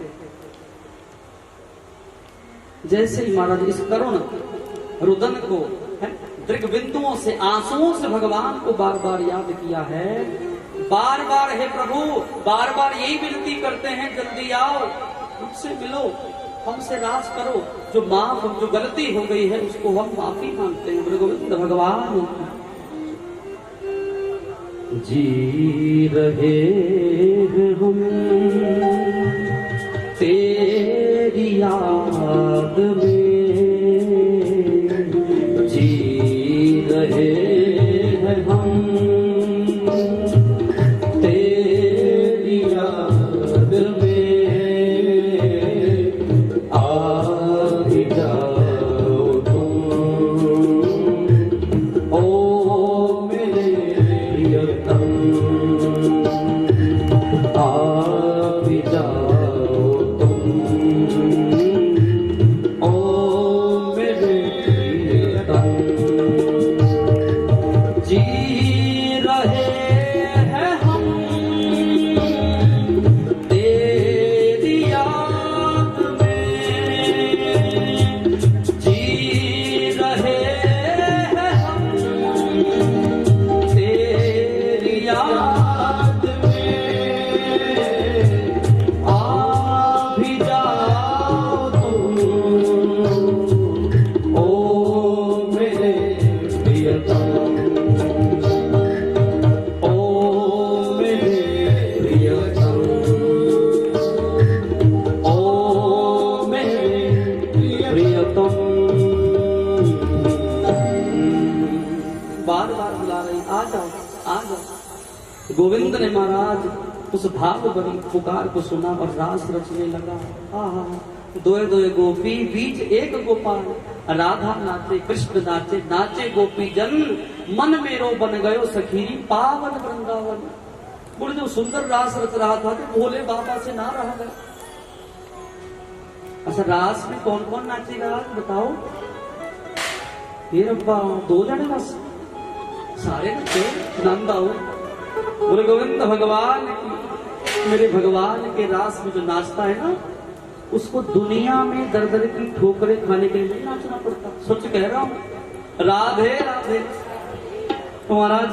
Speaker 1: जैसे ही महाराज इस करुण रुदन को दृग बिंदुओं से, आंसुओं से भगवान को बार बार याद किया है, बार बार हे प्रभु, बार बार यही विनती करते हैं, जल्दी आओ, मुझसे मिलो, हमसे राज करो। जो गलती हो गई है उसको हम माफी मांगते हैं। गुरु गोविंद भगवान जी रहे हैं हम तेरी याद में, जी रहे हैं हम तेरी याद में, आ भी जाओ तुम ओ मेरे प्रियतम, आ भी जाओ तुम ओ मेरे प्रियतम। जी रहे हैं हम तेरी याद में, जी रहे हैं हम तेरी याद में, आ भी जाओ तुम ओ मेरे प्रियतम, ओ मेरे प्रियतम, ओ मेरे प्रियतम। बार बार बुला रही, आ जाओ आ जाओ। गोविंद ने महाराज उस भाव भरी पुकार को सुना और रास रचने लगा। आहा, दोए दोए गोपी बीच एक गोपाल, राधा नाचे कृष्ण नाचे, नाचे गोपी जन, मन मेरो बन गयो सखीरी पावन वृंदावन। बोले जो सुंदर रास रच रहा था तो भोले बाबा से ना रहा गया। अच्छा, रास में कौन कौन नाचेगा आज बताओ? ये रब्बा, 2 जने बस, सारे नचे नंद आओ। बोले गोविंद भगवान की, मेरे भगवान के रास में जो नाचता है ना, उसको दुनिया में दर दर की ठोकरें खाने के लिए नहीं नाचना पड़ता। सच कह रहा हूं। राधे राधे। तो महाराज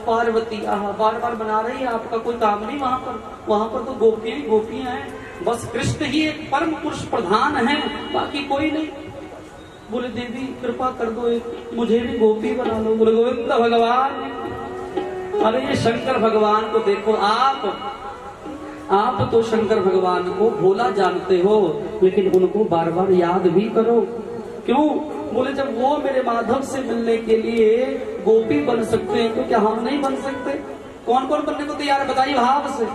Speaker 1: पार्वती आहा बार बार बना रही है, आपका कोई काम नहीं वहां पर तो गोपियां ही गोपियां हैं। बस कृष्ण ही एक परम पुरुष प्रधान है, बाकी कोई नहीं। बोले देवी कृपा कर दो, एक मुझे भी गोपी बना लो। बोले गोविंद भगवान, अरे ये शंकर भगवान को देखो, आप तो शंकर भगवान को भोला जानते हो, लेकिन उनको बार बार याद भी करो। क्यों? बोले जब वो मेरे माधव से मिलने के लिए गोपी बन सकते हैं तो क्या हम नहीं बन सकते? कौन कौन बनने को तैयार है बताइए भाव से।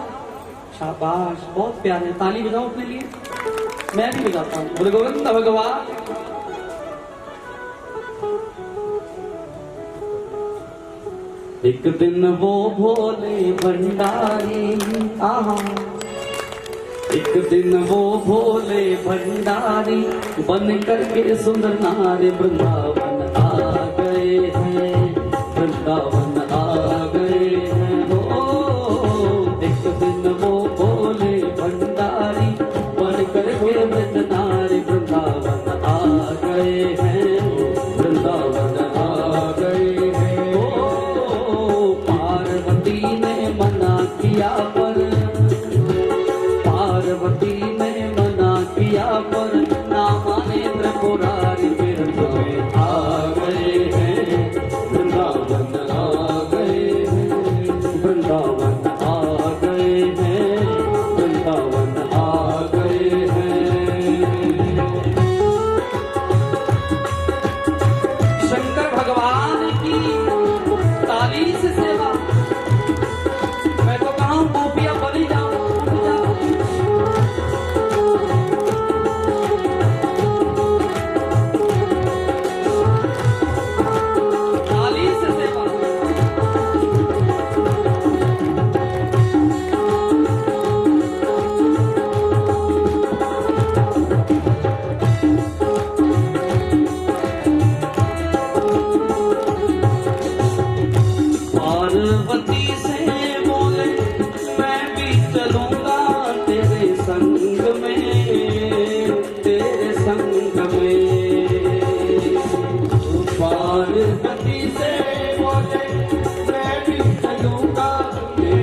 Speaker 1: शाबाश, बहुत प्यारे, ताली बजाओ अपने लिए, मैं भी बजाता हूँ। बोले गोविंद भगवान। एक दिन वो भोले भंडारी, आहा, एक दिन वो भोले भंडारी बन करके सुंदर नारे वृंदावन आ गए हैं, वृंदावन आ गए हैं। हो एक दिन वो भोले भंडारी बन करके मृत नारे वृंदावन आ गए हैं, वृंदावन आ गए हैं। ओ पार्वती ने मना किया पर, पार्वती ने मना किया पर ना माने त्रिपुरारी, फिर तुम्हें आ गए हैं, वृंदावन आ गए हैं, वृंदावन आ गए हैं, वृंदावन आ गए हैं। शंकर भगवान की ताली से सेवा, मैं तो कहा हूं गोपियां बनी जाओ। पार्वती से बोले मैं भी चलूंगा तेरे संग में, तेरे संग में। पार्वती से बोले मैं भी चलूंगा तेरे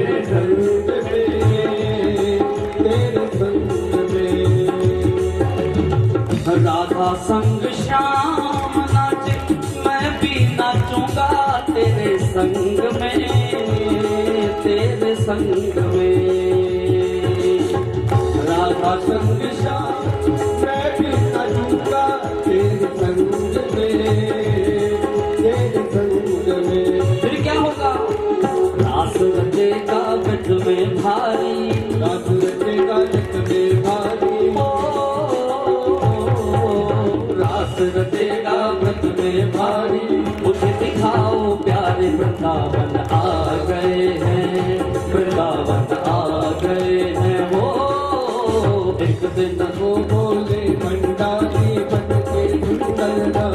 Speaker 1: राधा संग श्याम नाचे, मैं भी नाचूंगा तेरे संग में, तेरे संग में। राधा संग श्याम मैं भी नाचूंगा तेरे संग में, तेरे संग में। फिर क्या होगा? रास रचेगा गज में भारी, रास रचेगा गज में भारी, रास रचेगा गज में भारी। मुझे दिखाओ प्यारे वृंदावन आ गए हैं, वृंदावन आ गए हैं। वो एक दिन वो बोले भंडारी बन के सुंदर आ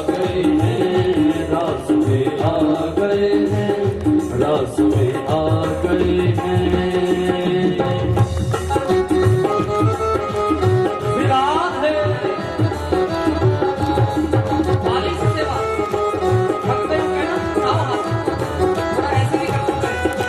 Speaker 1: गए हैं, रास में आ गए हैं, रास में आ गए हैं। विराट है मालिक से सेवा, भक्त को कहना आओ हाथ, थोड़ा ऐसे भी कर सकते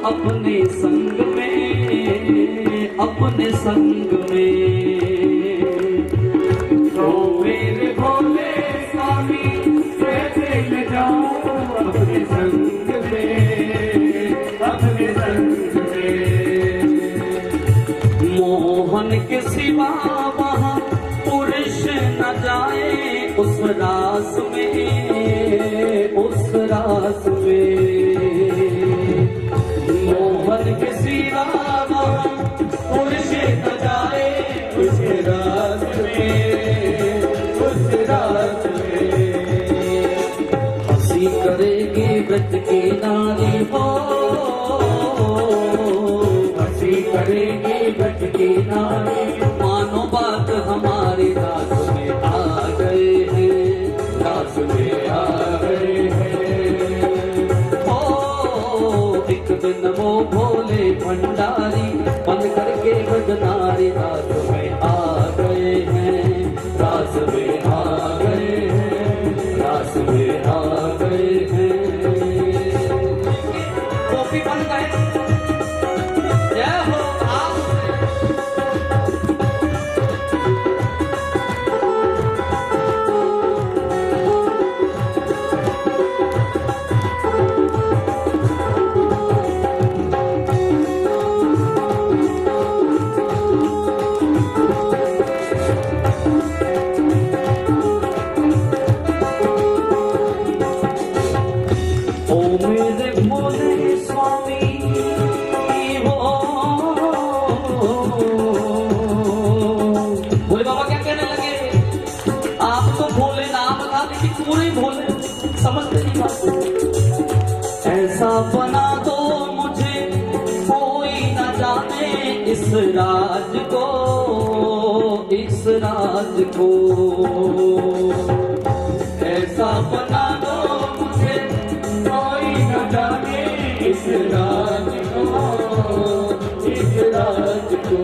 Speaker 1: अपने संग में, अपने संग में। तो मेरे भोले स्वामी कैसे ले जाऊं अपने संग में, अपने संग में। मोहन के सिवा वहाँ पुरुष न जाए उस रास में, उस रास में। मोहन के सिवा पुरुष न जाए उस रास में, उस रास में। हंसी करेगी व्रत की नारी हो, हंसी करेगी व्रत की नारी। मानो बात हमारी रास में आ गए हैं, रास में आ गए हैं। एक दिन वो भोले भंडारी बन करके बजनारी रास में आ गए हैं, रास में आ गए हैं, रास में आ गए हैं। गोपी बन गए। जय हो आप। पूरे भोले समझते नहीं बात। ऐसा बना दो मुझे कोई न जाने इस राज को, इस राज को। ऐसा बना दो मुझे कोई न जाने इस राज को, इस राज को।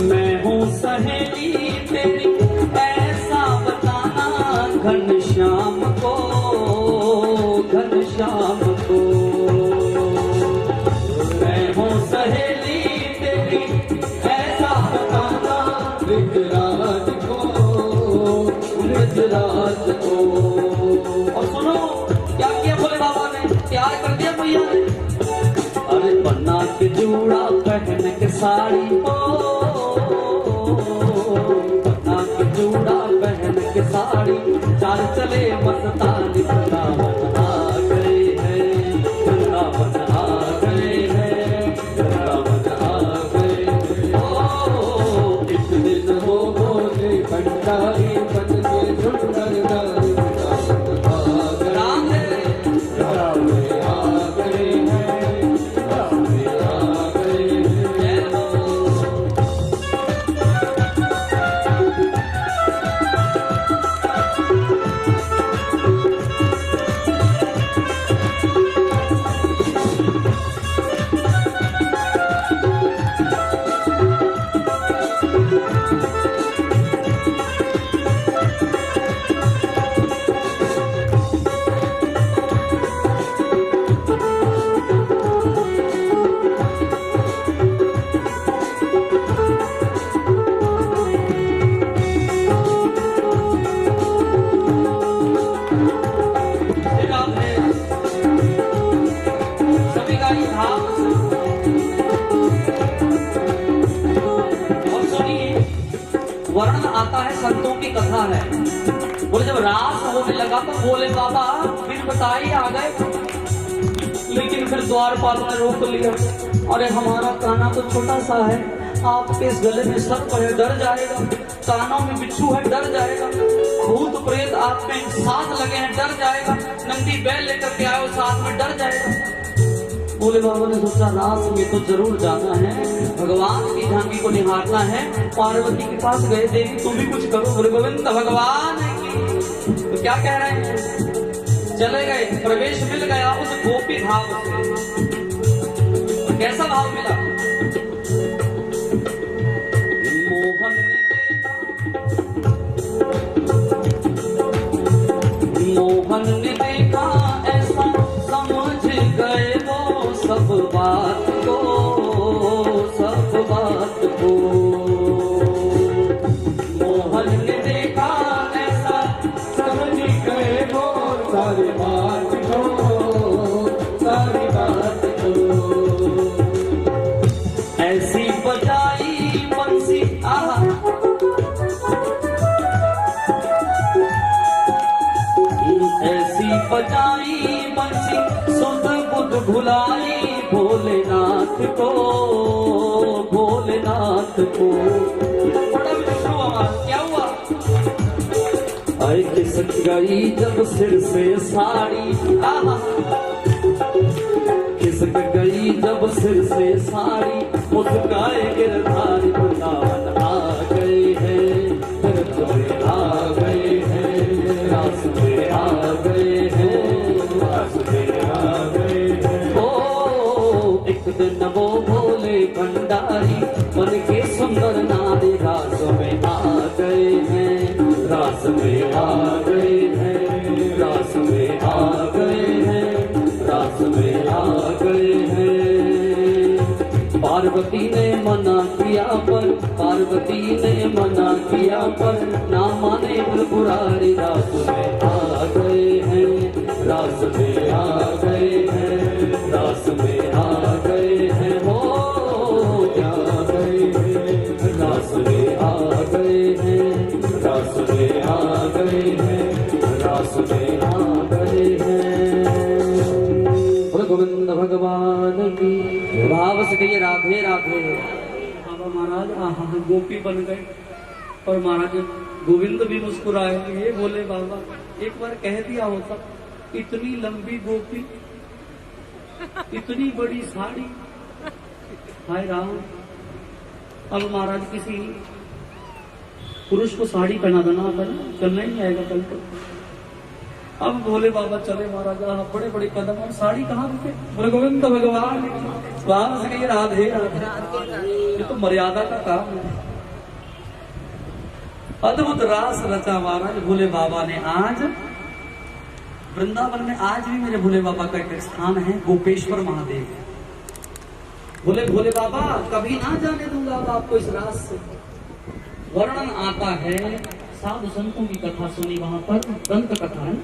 Speaker 1: मैं हूँ सहेली तेरी घनश्याम को, घनश्याम को। मैं हूँ सहेली तेरी ऐसा बताना ऋतराज को, ऋतराज को। और सुनो क्या किया भोले बाबा ने, प्यार कर दिया मैया ने। अरे बना के जूड़ा पहन के साड़ी हो, बना के जूड़ा पहन के साड़ी। चाल चले मस्तानी वृंदावन आ गए हैं, वृंदावन आ गए हैं, वृंदावन आ गए। ओ एक दिन वो भोले भंडारी बन के सुंदर नारी वृंदावन आ गए। राम में आ गए हैं, राम में आ गए वर्णन आता है, संतों की कथा है। बोले जब रास होने लगा तो बोले बाबा फिर बताइए आ गए, लेकिन फिर द्वारपाल ने रोक लिया। अरे हमारा काना तो छोटा सा है, आपके इस गले में सर्प है डर जाएगा, कानों में बिच्छू है डर जाएगा, भूत प्रेत आप में साथ लगे हैं डर जाएगा, नंदी बैल लेकर के आए साथ में डर जाएगा। बोले बाबा ने सोचा रास में तो जरूर जाना है, भगवान की झांकी को निहारना है। पार्वती के पास गए, देवी तुम भी कुछ करो। बोले गोविंद भगवान की तो क्या कह रहे हैं। चले गए, प्रवेश मिल गया उस गोपी भाव से। कैसा भाव मिला। मोहन ने देखा, मोहन ने देखा ऐसा समझ गए वो सब बात को, सब बात को। मोहन ने देखा ऐसा समझ गए वो सारी बात को, सारी बात को। ऐसी बजाई बंसी आहा, ऐसी बजाई बंसी सुध बुध भुलाई भोलेनाथ को, भोलेनाथ को। बड़ा विष्णु आवाज क्या हुआ। आई खिसक गई जब सिर से साड़ी, आहा खिसक गई जब सिर से साड़ी, मुस्काए गिरधारी वृंदावन आ गए हैं, रस में आ गए हैं, रस में आ गए हैं, रस में आ गए हैं। ओ एक दिन वो भोले भंडारी बन के सुंदर नारी रास में आ गए हैं, रास में आ गए हैं, रास में आ गए हैं, रास में आ गए हैं। पार्वती ने मना किया पर, पार्वती ने मना किया पर ना माने त्रिपुरारी रास में आ गए हैं, रास में आ गए हैं, रास में आ गए हैं। हो क्या गए हैं, रास में आ गए हैं, रास में आ गए हैं, रास में आ गए हैं। गोविंद भगवान की भाव से कहिए राधे राधे। बाबा महाराज आहा गोपी बन गए और महाराज गोविंद भी मुस्कुराए। ये बोले बाबा एक बार कह दिया होता, इतनी लंबी गोपी, इतनी बड़ी साड़ी, हाय राम। अब महाराज किसी पुरुष को साड़ी पहना देना आता ना, चलना ही आएगा कल को। अब भोले बाबा चले महाराज बड़े बड़े कदम, और साड़ी कहाँ रुके। बोले गोविंद भगवान वहां से कहिए राधे राधे। ये तो मर्यादा का काम है। अद्भुत रास रचा महाराज भोले बाबा ने। आज वृंदावन में आज भी मेरे भोले बाबा का एक स्थान है, गोपेश्वर महादेव। बोले भोले बाबा कभी ना जाने दूंगा अब आपको इस रास से। वर्णन आता है, साधु संतों की कथा सुनी वहां पर, दंत कथा है।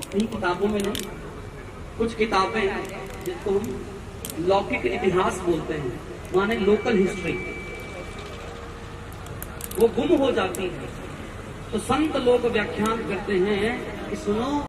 Speaker 1: कई किताबों में नहीं, कुछ किताबें हैं जिसको हम लौकिक इतिहास बोलते हैं, माने लोकल हिस्ट्री, वो गुम हो जाती है। तो संत लोग व्याख्यान करते हैं कि सुनो